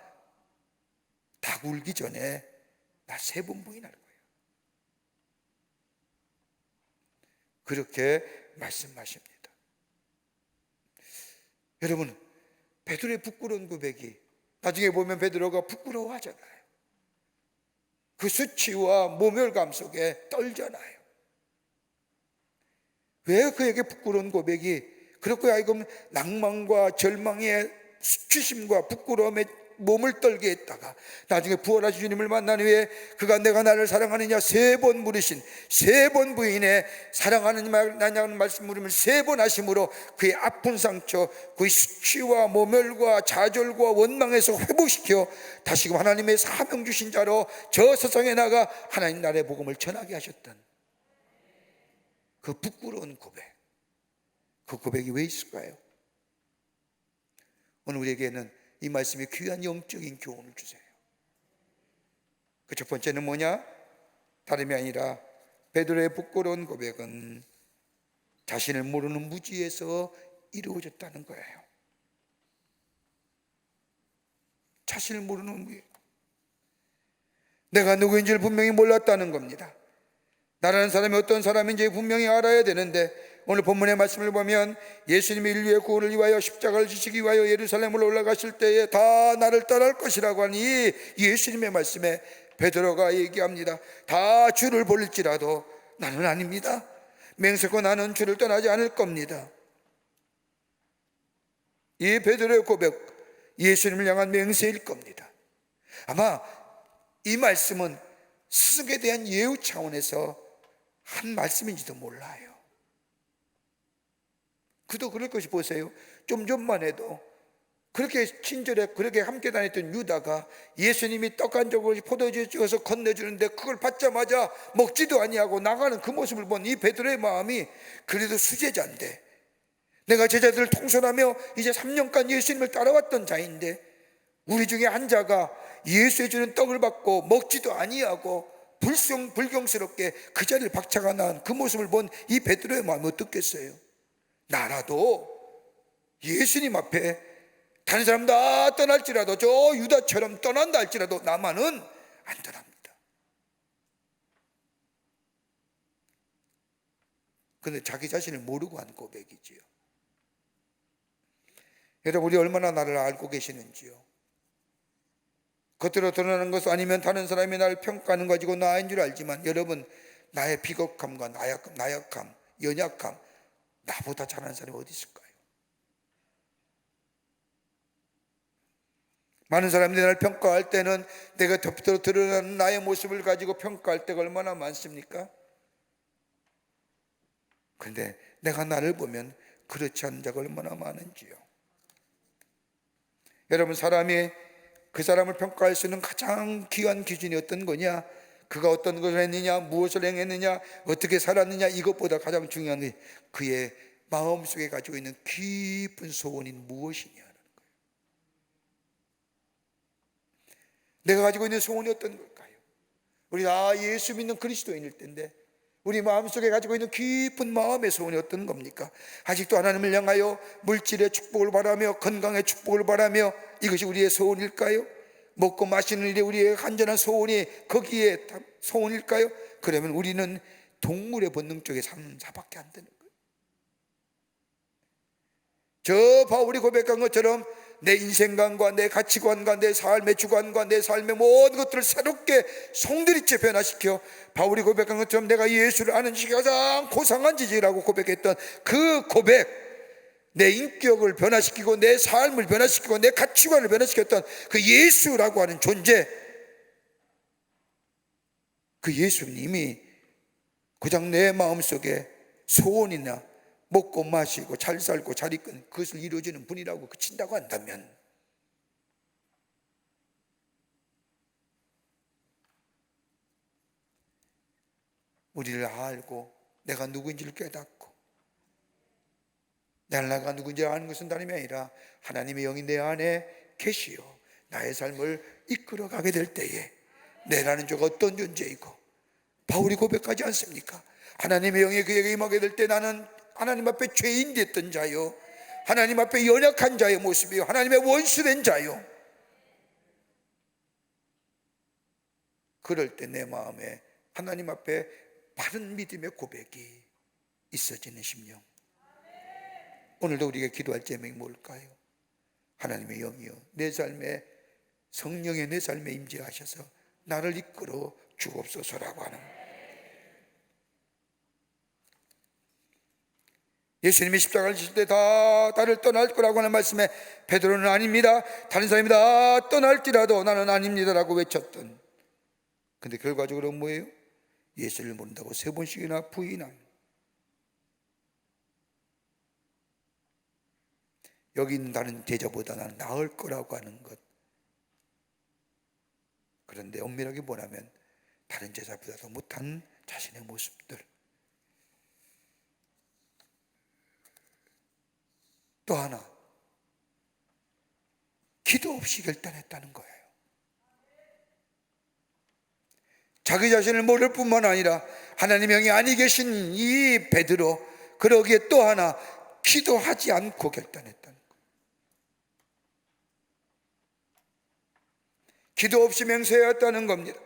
닭 울기 전에 나 3번 부인할 거야. 그렇게 말씀하십니다. 여러분, 베드로의 부끄러운 고백이 나중에 보면 베드로가 부끄러워하잖아요. 그 수치와 모멸감 속에 떨잖아요. 왜 그에게 부끄러운 고백이 그렇고 하여금 낭만과 절망의 수치심과 부끄러움에 몸을 떨게 했다가 나중에 부활하신 주님을 만난 후에 그가 내가 나를 사랑하느냐 3번 물으신 3번 부인의 사랑하느냐는 말씀 물으면 3번 하심으로 그의 아픈 상처, 그의 수치와 모멸과 좌절과 원망에서 회복시켜 다시금 하나님의 사명 주신 자로 저 세상에 나가 하나님 나라의 복음을 전하게 하셨던 그 부끄러운 고백, 그 고백이 왜 있을까요? 오늘 우리에게는 이 말씀이 귀한 영적인 교훈을 주세요. 그 첫 번째는 뭐냐? 다름이 아니라 베드로의 부끄러운 고백은 자신을 모르는 무지에서 이루어졌다는 거예요. 자신을 모르는 무지, 내가 누구인지를 분명히 몰랐다는 겁니다. 나라는 사람이 어떤 사람인지 분명히 알아야 되는데 오늘 본문의 말씀을 보면 예수님이 인류의 구원을 위하여 십자가를 지시기 위하여 예루살렘으로 올라가실 때에 다 나를 따라할 것이라고 하는 이 예수님의 말씀에 베드로가 얘기합니다. 다 주를 볼지라도 나는 아닙니다. 맹세코 나는 주를 떠나지 않을 겁니다. 이 베드로의 고백, 예수님을 향한 맹세일 겁니다. 아마 이 말씀은 스승에 대한 예우 차원에서 한 말씀인지도 몰라요. 그도 그럴 것이, 보세요. 좀 전만 해도 그렇게 친절해 그렇게 함께 다녔던 유다가 예수님이 떡 한 조각을 포도주에 찍어서 건네주는데 그걸 받자마자 먹지도 아니하고 나가는 그 모습을 본 이 베드로의 마음이 그래도 수제자인데, 내가 제자들을 통솔하며 이제 3년간 예수님을 따라왔던 자인데 우리 중에 한 자가 예수의 주는 떡을 받고 먹지도 아니하고 불경스럽게 그 자리를 박차가 난 그 모습을 본 이 베드로의 마음이 어떻겠어요? 나라도 예수님 앞에 다른 사람 다 떠날지라도 저 유다처럼 떠난다 할지라도 나만은 안전합니다. 그런데 자기 자신을 모르고 한 고백이지요. 여러분, 우리 얼마나 나를 알고 계시는지요? 겉으로 드러나는 것은 아니면 다른 사람이 나를 평가하는 거 가지고 나인 줄 알지만, 여러분, 나의 비겁함과 나약함, 연약함, 나보다 잘하는 사람이 어디 있을까요? 많은 사람들이 나를 평가할 때는 내가 겉으로 드러나는 나의 모습을 가지고 평가할 때가 얼마나 많습니까? 그런데 내가 나를 보면 그렇지 않은 자가 얼마나 많은지요. 여러분, 사람이 그 사람을 평가할 수 있는 가장 귀한 기준이 어떤 거냐? 그가 어떤 것을 했느냐, 무엇을 행했느냐, 어떻게 살았느냐, 이것보다 가장 중요한 게 그의 마음속에 가지고 있는 깊은 소원이 무엇이냐는 거예요. 내가 가지고 있는 소원이 어떤 걸까요? 우리 다 예수 믿는 그리스도인일 텐데 우리 마음속에 가지고 있는 깊은 마음의 소원이 어떤 겁니까? 아직도 하나님을 향하여 물질의 축복을 바라며 건강의 축복을 바라며 이것이 우리의 소원일까요? 먹고 마시는 일에 우리의 간절한 소원이 거기에 소원일까요? 그러면 우리는 동물의 본능 쪽에 사는 자밖에 안 되는 거예요. 저 바울이 고백한 것처럼 내 인생관과 내 가치관과 내 삶의 주관과 내 삶의 모든 것들을 새롭게 송두리째 변화시켜 바울이 고백한 것처럼 내가 예수를 아는 것이 가장 고상한 지지라고 고백했던 그 고백, 내 인격을 변화시키고 내 삶을 변화시키고 내 가치관을 변화시켰던 그 예수라고 하는 존재, 그 예수님이 고작 내 마음속에 소원이나 먹고 마시고 잘 살고 잘 있건 그것을 이루어주는 분이라고 그친다고 한다면, 우리를 알고 내가 누구인지를 깨닫고 내가 누구인지 아는 것은 다름이 아니라 하나님의 영이 내 안에 계시어 나의 삶을 이끌어가게 될 때에 내라는 자가 어떤 존재이고, 바울이 고백하지 않습니까? 하나님의 영이 그에게 임하게 될 때 나는 하나님 앞에 죄인 됐던 자요, 하나님 앞에 연약한 자의 모습이요, 하나님의 원수된 자요. 그럴 때 내 마음에 하나님 앞에 바른 믿음의 고백이 있어지는 심령. 오늘도 우리가 기도할 제목이 뭘까요? 하나님의 영이여 내 삶에, 성령의 내 삶에 임재하셔서 나를 이끌어 주옵소서라고 하는, 예수님이 십자가를 지실 때 다 나를 떠날 거라고 하는 말씀에 베드로는 아닙니다, 다른 사람이 다 떠날지라도 나는 아닙니다라고 외쳤던, 근데 결과적으로 뭐예요? 예수를 모른다고 3번씩이나 부인한, 여기 있는 다른 제자보다 나는 나을 거라고 하는 것. 그런데 엄밀하게 보라면 다른 제자보다도 못한 자신의 모습들, 또 하나 기도 없이 결단했다는 거예요. 자기 자신을 모를 뿐만 아니라 하나님의 영이 아니 계신 이 베드로, 그러기에 또 하나 기도하지 않고 결단했다는 거예요. 기도 없이 맹세했다는 겁니다.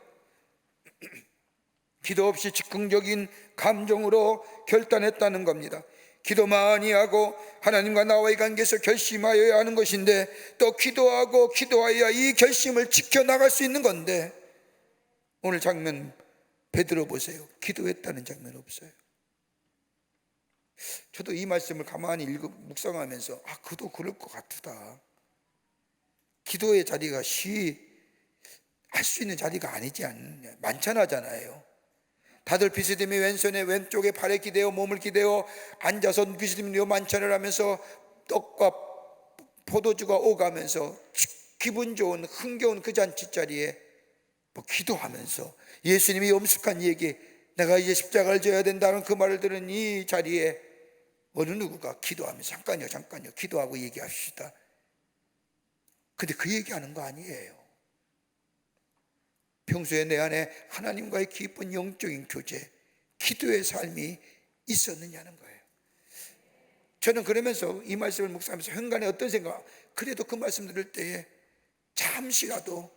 기도 없이 즉흥적인 감정으로 결단했다는 겁니다. 기도 많이 하고 하나님과 나와의 관계에서 결심하여야 하는 것인데, 또 기도하고 기도하여야 이 결심을 지켜나갈 수 있는 건데, 오늘 장면 베드로 보세요. 기도했다는 장면 없어요. 저도 이 말씀을 가만히 묵상하면서 그도 그럴 것 같다. 기도의 자리가 할 수 있는 자리가 아니지 않느냐. 많잖아요. 다들 비스듬히 왼손에 왼쪽에 팔에 기대어 몸을 기대어 앉아서 비스듬히 만찬을 하면서 떡과 포도주가 오가면서 기분 좋은 흥겨운 그 잔치 자리에 기도하면서 예수님이 엄숙한 얘기, 내가 이제 십자가를 져야 된다는 그 말을 들은 이 자리에 어느 누구가 기도하면서 잠깐요 기도하고 얘기합시다. 근데 그 얘기하는 거 아니에요. 평소에 내 안에 하나님과의 깊은 영적인 교제, 기도의 삶이 있었느냐는 거예요. 저는 그러면서 이 말씀을 묵상하면서 현간에 어떤 생각, 그래도 그 말씀 들을 때에 잠시라도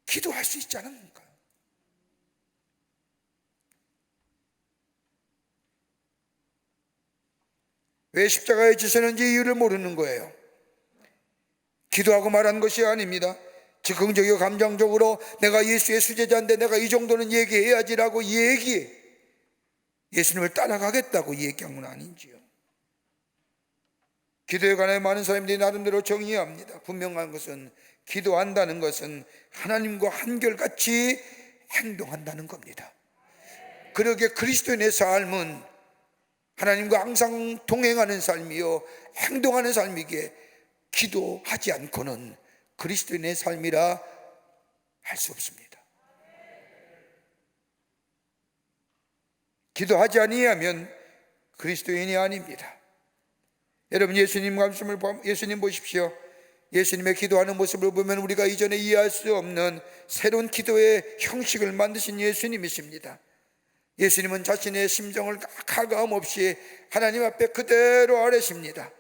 기도할 수 있지 않은가. 왜 십자가에 지셨는지 이유를 모르는 거예요. 기도하고 말한 것이 아닙니다. 즉흥적이고 감정적으로 내가 예수의 수제자인데 내가 이 정도는 얘기해야지라고 예수님을 따라가겠다고 얘기한 건 아닌지요. 기도에 관해 많은 사람들이 나름대로 정의합니다. 분명한 것은 기도한다는 것은 하나님과 한결같이 행동한다는 겁니다. 그러기에 그리스도인의 삶은 하나님과 항상 동행하는 삶이요 행동하는 삶이기에 기도하지 않고는 그리스도인의 삶이라 할 수 없습니다. 기도하지 아니하면 그리스도인이 아닙니다. 여러분, 예수님 보십시오. 예수님의 기도하는 모습을 보면 우리가 이전에 이해할 수 없는 새로운 기도의 형식을 만드신 예수님이십니다. 예수님은 자신의 심정을 가감 없이 하나님 앞에 그대로 아뢰십니다.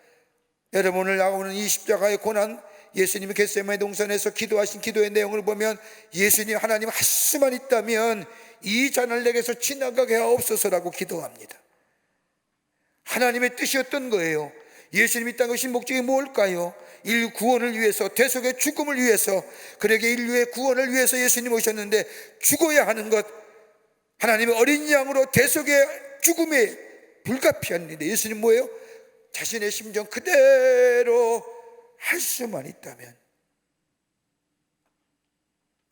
여러분, 오늘 나오는 이 십자가의 고난, 예수님이 겟세마네 동산에서 기도하신 기도의 내용을 보면 예수님, 하나님 할 수만 있다면 이 잔을 내게서 지나가게 하옵소서라고 기도합니다. 하나님의 뜻이었던 거예요. 예수님이 이 땅에 오신 목적이 뭘까요? 인류 구원을 위해서, 대속의 죽음을 위해서, 그러게 인류의 구원을 위해서 예수님 오셨는데 죽어야 하는 것, 하나님의 어린 양으로 대속의 죽음에 불가피한 일인데 예수님 뭐예요? 자신의 심정 그대로 할 수만 있다면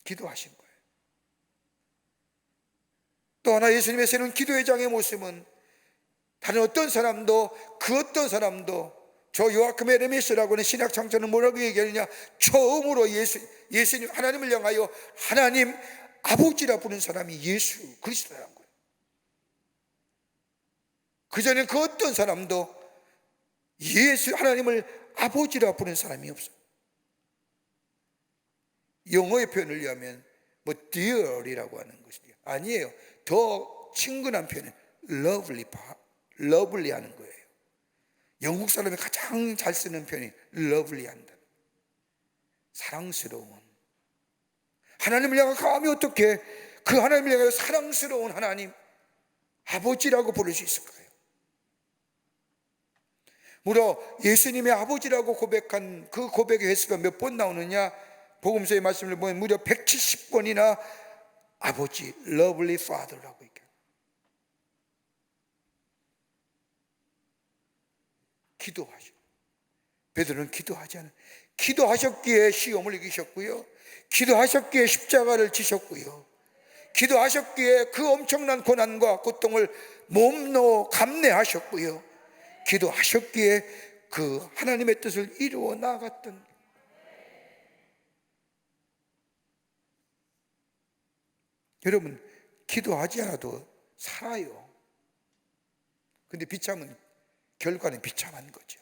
기도하신 거예요. 또 하나 예수님의 새로운 기도의 장의 모습은 다른 어떤 사람도 저 요아kim 에르메스라고 하는 신학 창자는 뭐라고 얘기하느냐, 처음으로 예수님 하나님을 향하여 하나님 아버지라 부른 사람이 예수 그리스도라는 거예요. 그전에 그 어떤 사람도 예수 하나님을 아버지라 부른 사람이 없어요. 영어의 표현을 의하면 뭐 dear이라고 하는 것이 아니에요. 더 친근한 표현은 lovely 하는 거예요. 영국 사람이 가장 잘 쓰는 표현이 lovely 한다. 사랑스러운. 하나님을 향해 감히 어떻게 그 하나님을 향해 사랑스러운 하나님 아버지라고 부를 수 있을까요? 무려 예수님의 아버지라고 고백한 그 고백의 횟수가 몇 번 나오느냐, 복음서의 말씀을 보면 무려 170번이나 아버지, lovely father라고 얘기해요. 기도하셔. 베드로는 기도하지 않아요. 기도하셨기에 시험을 이기셨고요, 기도하셨기에 십자가를 지셨고요, 기도하셨기에 그 엄청난 고난과 고통을 몸로 감내하셨고요, 기도하셨기에 그 하나님의 뜻을 이루어 나갔던. 여러분, 기도하지 않아도 살아요. 근데 비참은 결과는 비참한 거죠.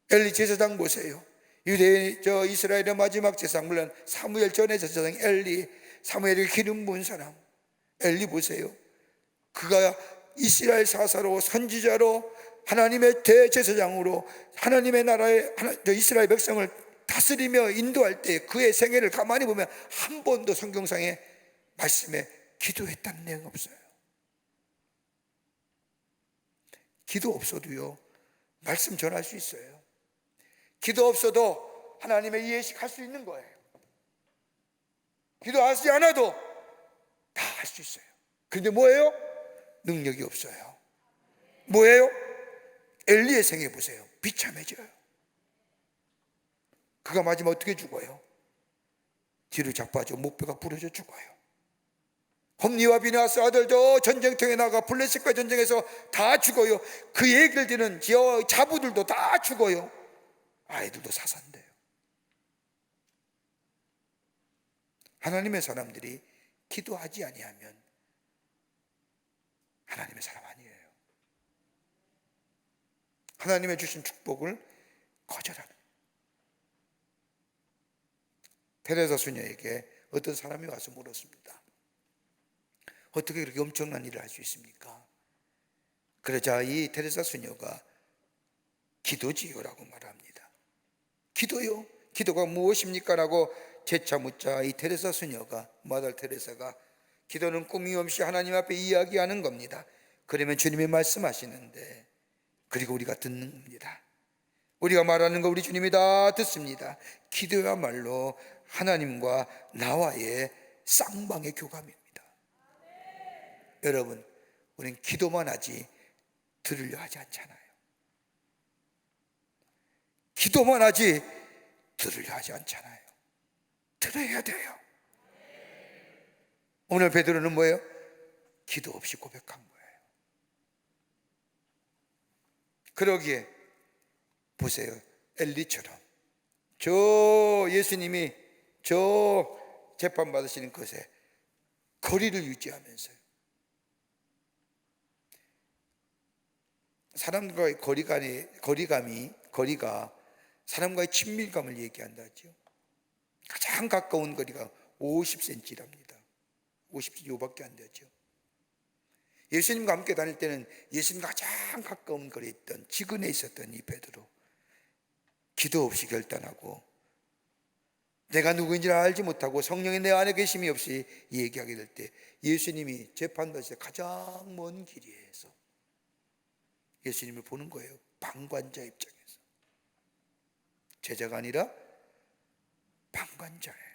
엘리 제사장 보세요. 이스라엘의 마지막 제사장, 물론 사무엘 전의 제사장 엘리, 사무엘이 기름 부은 사람 엘리 보세요. 그가 이스라엘 사사로, 선지자로, 하나님의 대제사장으로 하나님의 나라의 이스라엘 백성을 다스리며 인도할 때 그의 생애를 가만히 보면 한 번도 성경상의 말씀에 기도했다는 내용 없어요. 기도 없어도요 말씀 전할 수 있어요. 기도 없어도 하나님의 예식 할 수 있는 거예요. 기도하지 않아도 다 할 수 있어요. 그런데 뭐예요? 능력이 없어요. 뭐예요? 엘리의 생애 보세요. 비참해져요. 그가 마지막 어떻게 죽어요? 뒤로 자빠져 목뼈가 부러져 죽어요. 홈리와 비나스 아들도 전쟁터에 나가 블레셋과 전쟁에서 다 죽어요. 그 얘기를 듣는 자부들도 다 죽어요. 아이들도 사산돼요. 하나님의 사람들이 기도하지 아니하면 하나님의 사람 아니에요. 하나님의 주신 축복을 거절하는. 테레사 수녀에게 어떤 사람이 와서 물었습니다. 어떻게 그렇게 엄청난 일을 할 수 있습니까? 그러자 이 테레사 수녀가 기도지요라고 말합니다. 기도요? 기도가 무엇입니까? 라고 재차 묻자 이 테레사 수녀가, 마들 테레사가, 기도는 꾸밈 없이 하나님 앞에 이야기하는 겁니다. 그러면 주님이 말씀하시는데 그리고 우리가 듣는 겁니다. 우리가 말하는 거 우리 주님이 다 듣습니다. 기도야말로 하나님과 나와의 쌍방의 교감입니다. 여러분, 우리는 기도만 하지 들으려 하지 않잖아요. 기도만 하지 들으려 하지 않잖아요. 들어야 돼요. 오늘 베드로는 뭐예요? 기도 없이 고백한 거예요. 그러기에 보세요, 엘리처럼 저 예수님이 저 재판받으시는 것에 거리를 유지하면서요, 사람과의 거리가 사람과의 친밀감을 얘기한다죠. 가장 가까운 거리가 50cm랍니다. 50cm밖에 안 되죠. 예수님과 함께 다닐 때는 예수님과 가장 가까운 거리에 있던, 지근에 있었던 이 베드로, 기도 없이 결단하고 내가 누구인지를 알지 못하고 성령이 내 안에 계심이 없이 얘기하게 될 때 예수님이 재판받을 때 가장 먼 길이에서 예수님을 보는 거예요. 방관자 입장에서. 제자가 아니라 방관자예요.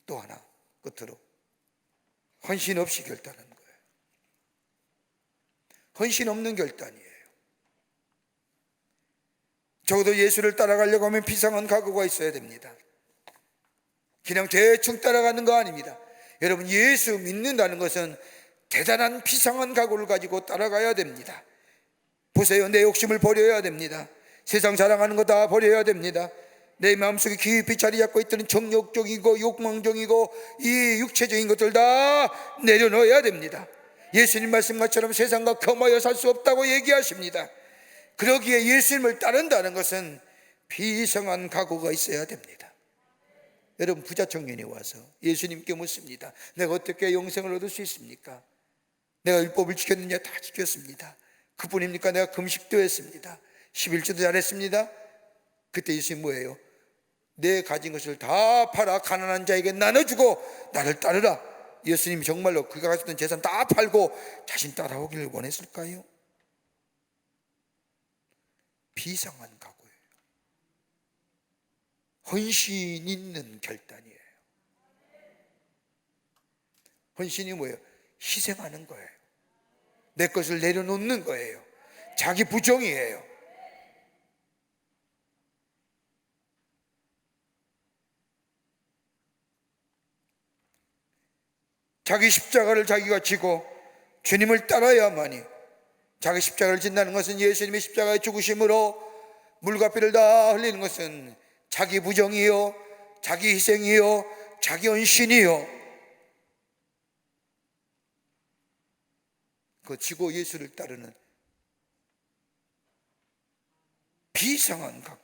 또 하나 끝으로 헌신 없이 결단하는 거예요. 헌신 없는 결단이에요. 적어도 예수를 따라가려고 하면 비상한 각오가 있어야 됩니다. 그냥 대충 따라가는 거 아닙니다. 여러분, 예수 믿는다는 것은 대단한 비상한 각오를 가지고 따라가야 됩니다. 보세요, 내 욕심을 버려야 됩니다. 세상 자랑하는 거 다 버려야 됩니다. 내 마음속에 깊이 자리 잡고 있던 정욕적이고 욕망적이고 이 육체적인 것들 다 내려놓아야 됩니다. 예수님 말씀처럼 세상과 겸하여 살 수 없다고 얘기하십니다. 그러기에 예수님을 따른다는 것은 비상한 각오가 있어야 됩니다. 여러분, 부자 청년이 와서 예수님께 묻습니다. 내가 어떻게 영생을 얻을 수 있습니까? 내가 율법을 지켰느냐? 다 지켰습니다. 그뿐입니까? 내가 금식도 했습니다. 11조도 잘했습니다. 그때 예수님 뭐예요? 내 가진 것을 다 팔아 가난한 자에게 나눠주고 나를 따르라. 예수님이 정말로 그가 가졌던 재산 다 팔고 자신 따라오기를 원했을까요? 비상한 각오예요. 헌신 있는 결단이에요. 헌신이 뭐예요? 희생하는 거예요. 내 것을 내려놓는 거예요. 자기 부정이에요. 자기 십자가를 자기가 지고 주님을 따라야만이. 자기 십자가를 진다는 것은 예수님의 십자가의 죽으심으로 물과 피를 다 흘리는 것은 자기 부정이요, 자기 희생이요, 자기 헌신이요. 그 지고 예수를 따르는 비상한 각오.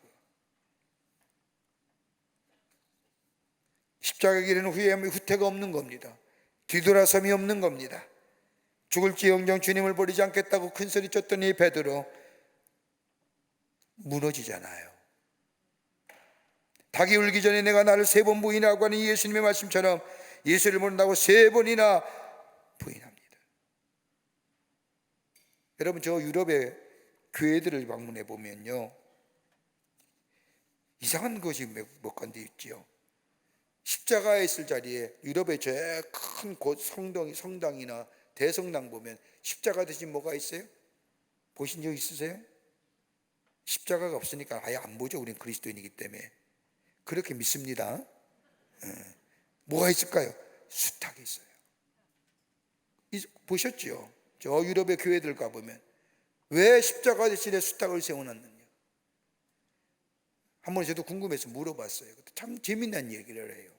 십자가 길에는 후퇴가 없는 겁니다. 뒤돌아섬이 없는 겁니다. 죽을지언정 주님을 버리지 않겠다고 큰 소리 쳤던 이 베드로 무너지잖아요. 닭이 울기 전에 내가 나를 3번 부인하고 하는 예수님의 말씀처럼 예수를 모른다고 3번이나 부인합니다. 여러분, 저 유럽의 교회들을 방문해 보면요, 이상한 것이 몇 군데 있지요. 십자가에 있을 자리에 유럽의 제일 큰 곳 성당이나 대성당 보면 십자가 대신 뭐가 있어요? 보신 적 있으세요? 십자가가 없으니까 아예 안 보죠. 우리는 그리스도인이기 때문에. 그렇게 믿습니다. 뭐가 있을까요? 수탉이 있어요. 보셨죠? 저 유럽의 교회들 가보면 왜 십자가 대신에 수탉을 세워놨느냐, 한번 저도 궁금해서 물어봤어요. 참 재미난 얘기를 해요.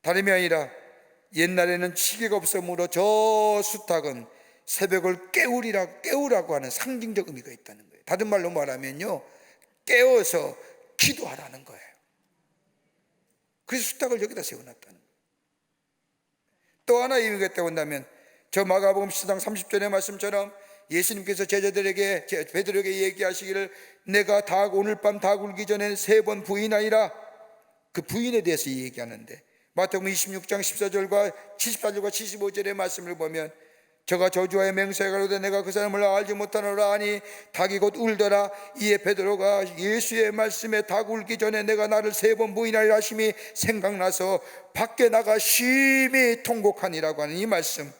다름이 아니라 옛날에는 시계가 없으므로 저 수탉은 새벽을 깨우라고 하는 상징적 의미가 있다는 거예요. 다른 말로 말하면요, 깨워서 기도하라는 거예요. 그래서 수탉을 여기다 세워놨다는 거예요. 또 하나 의미가 있다고 한다면 저 마가복음 10장 30절의 말씀처럼 예수님께서 제자들에게, 베드로에게 얘기하시기를 내가 오늘 밤 닭 울기 전에 3번 부인하리라. 그 부인에 대해서 얘기하는데 마태복음 26장 14절과 74절과 75절의 말씀을 보면 저가 저주하여 맹세하여 가로되 내가 그 사람을 알지 못하노라 하니 닭이 곧 울더라. 이에 베드로가 예수의 말씀에 닭 울기 전에 내가 나를 3번 부인하리라 하심이 생각나서 밖에 나가 심히 통곡하니라고 하는 이 말씀.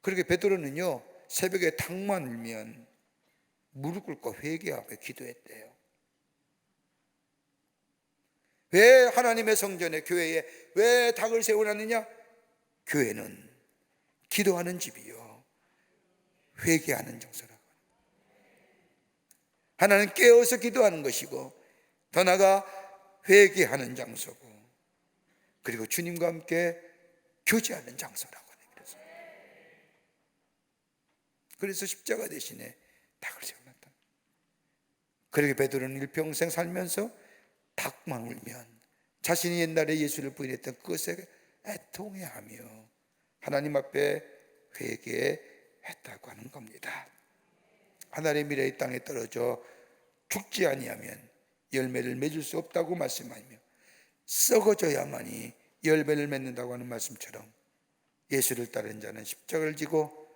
그렇게 베드로는요, 새벽에 닭만 울면 무릎 꿇고 회개하며 기도했대요. 왜 하나님의 성전에, 교회에 왜 닭을 세워놨느냐? 교회는 기도하는 집이요, 회개하는 장소라고. 하나는 깨어서 기도하는 것이고, 더 나아가 회개하는 장소고, 그리고 주님과 함께 교제하는 장소라고 하는 거죠. 그래서 십자가 대신에 닭을 세워놨다. 그렇게 베드로는 일평생 살면서 닭만 울면 자신이 옛날에 예수를 부인했던 그것에 애통해하며 하나님 앞에 회개했다고 하는 겁니다. 하나님의 미래의 땅에 떨어져 죽지 아니하면 열매를 맺을 수 없다고 말씀하며 썩어져야만이 열매를 맺는다고 하는 말씀처럼 예수를 따르는 자는 십자가를 지고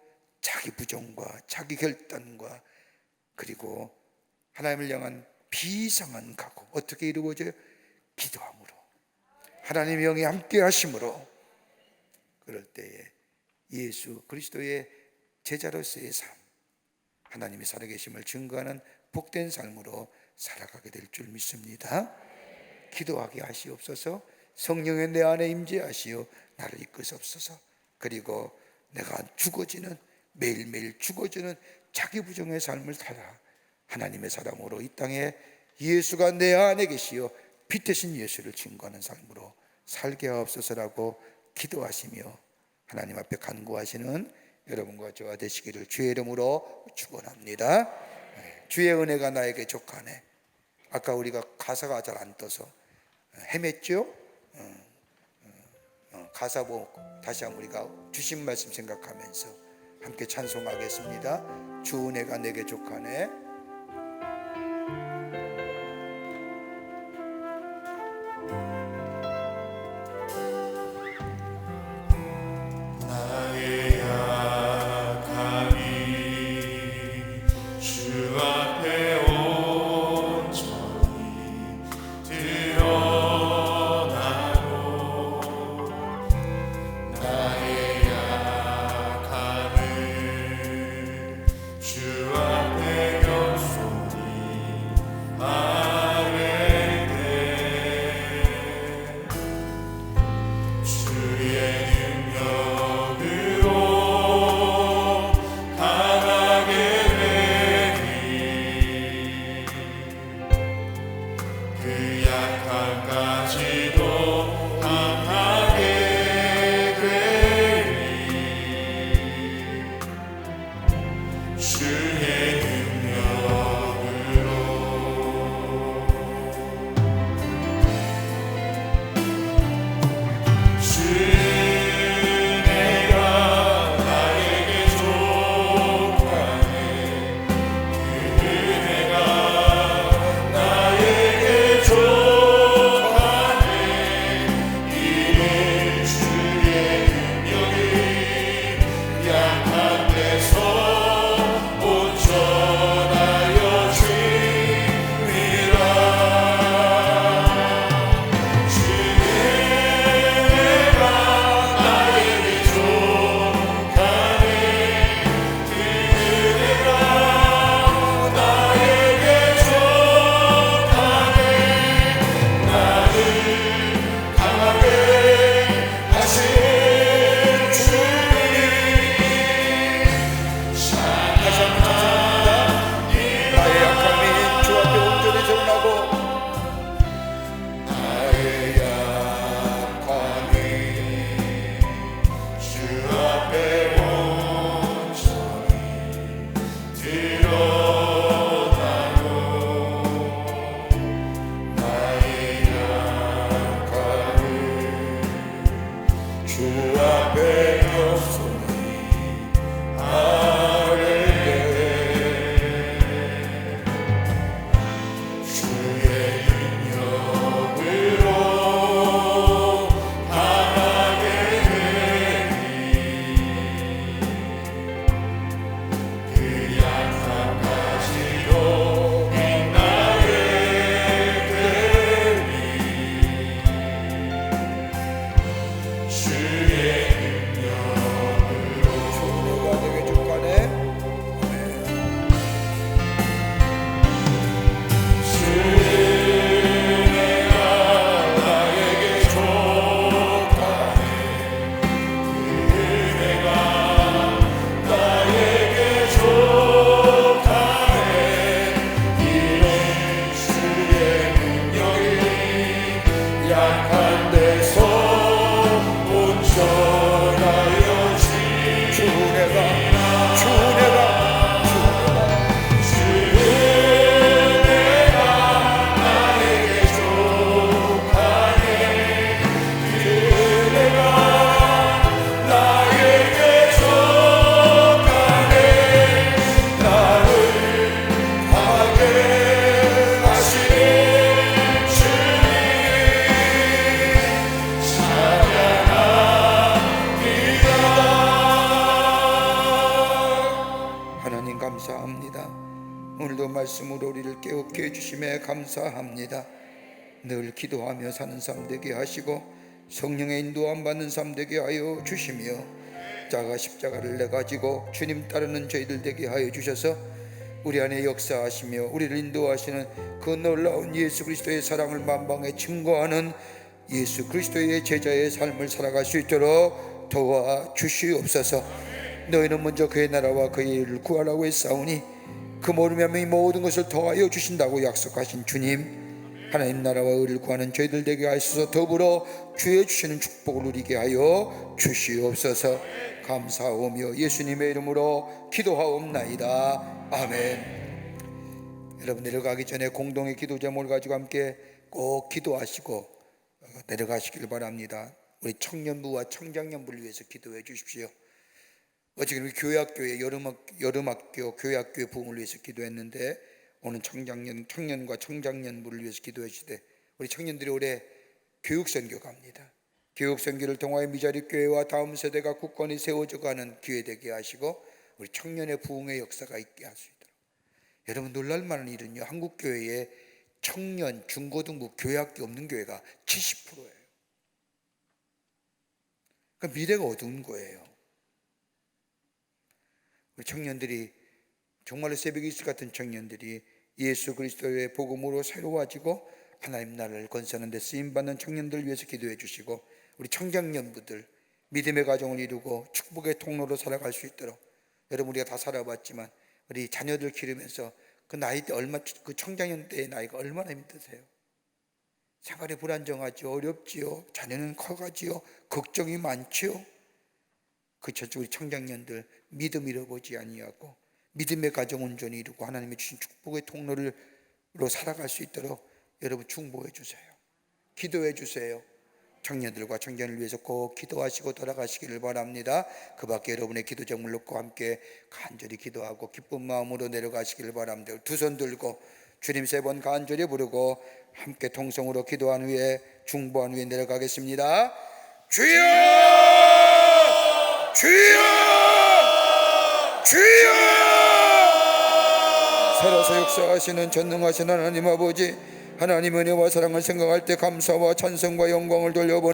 자기 부정과 자기 결단과 그리고 하나님을 향한 비상한 각오, 어떻게 이루어져요? 기도함으로, 하나님의 영이 함께 하심으로. 그럴 때에 예수 그리스도의 제자로서의 삶, 하나님의 살아계심을 증거하는 복된 삶으로 살아가게 될 줄 믿습니다. 기도하게 하시옵소서. 성령의 내 안에 임재하시어 나를 이끄시옵소서. 그리고 내가 죽어지는, 매일매일 죽어지는 자기 부정의 삶을 살아 하나님의 사랑으로 이 땅에 예수가 내 안에 계시어 빛 대신 예수를 증거하는 삶으로 살게 하옵소서라고 기도하시며 하나님 앞에 간구하시는 여러분과 저와 되시기를 주의 이름으로 축원합니다. 주의 은혜가 나에게 족하네. 아까 우리가 가사가 잘 안 떠서 헤맸죠? 가사 보고 다시 한번 우리가 주신 말씀 생각하면서 함께 찬송하겠습니다. 주 은혜가 내게 족하네. 말씀으로 우리를 깨닫게 해주심에 감사합니다. 늘 기도하며 사는 삶 되게 하시고 성령의 인도함 받는 삶 되게 하여 주시며 자가 십자가를 내가지고 주님 따르는 저희들 되게 하여 주셔서 우리 안에 역사하시며 우리를 인도하시는 그 놀라운 예수 그리스도의 사랑을 만방에 증거하는 예수 그리스도의 제자의 삶을 살아갈 수 있도록 도와주시옵소서. 너희는 먼저 그의 나라와 그의 일을 구하라고 했사오니 그 모르면 이 모든 것을 더하여 주신다고 약속하신 주님, 하나님 나라와 의를 구하는 저희들 되게 하셔서 더불어 주의 주시는 축복을 누리게 하여 주시옵소서. 감사하오며 예수님의 이름으로 기도하옵나이다. 아멘. 여러분, 내려가기 전에 공동의 기도 제목을 가지고 함께 꼭 기도하시고 내려가시길 바랍니다. 우리 청년부와 청장년부를 위해서 기도해 주십시오. 어저께 우리 교회학교의 여름학교 교회학교의 부흥을 위해서 기도했는데 오늘 청년과 청장년부를 위해서 기도해 주시되, 우리 청년들이 올해 교육선교 갑니다. 교육선교를 통하여 미자립교회와 다음 세대가 굳건히 세워져가는 기회 되게 하시고 우리 청년의 부흥의 역사가 있게 할 수 있도록. 여러분, 놀랄만한 일은요, 한국교회에 청년, 중고등부, 교회학교 없는 교회가 70%예요. 그러니까 미래가 어두운 거예요. 우리 청년들이 정말로 새벽 이슬 같은 청년들이 예수 그리스도의 복음으로 새로워지고 하나님 나라를 건설하는 데 쓰임받는 청년들을 위해서 기도해 주시고, 우리 청장년부들 믿음의 가정을 이루고 축복의 통로로 살아갈 수 있도록. 여러분, 우리가 다 살아봤지만 우리 자녀들 기르면서 그 나이 때 그 청장년 때의 나이가 얼마나 힘드세요? 생활이 불안정하지요, 어렵지요, 자녀는 커가지요, 걱정이 많지요. 그 저쪽 우리 청장년들 믿음 잃어보지 아니하고 믿음의 가정 온전히 이루고 하나님이 주신 축복의 통로로 살아갈 수 있도록 여러분 충보해 주세요. 기도해 주세요. 청년들과 청년을 위해서 꼭 기도하시고 돌아가시기를 바랍니다. 그 밖에 여러분의 기도 제목을 놓고 함께 간절히 기도하고 기쁜 마음으로 내려가시기를 바랍니다. 두 손 들고 주님 3번 간절히 부르고 함께 통성으로 기도한 후에 중보한 후에 내려가겠습니다. 주여! 주여! 주여! 살아서 역사하시는 전능하신 하나님 아버지, 하나님 은혜와 사랑을 생각할 때 감사와 찬송과 영광을 돌려보는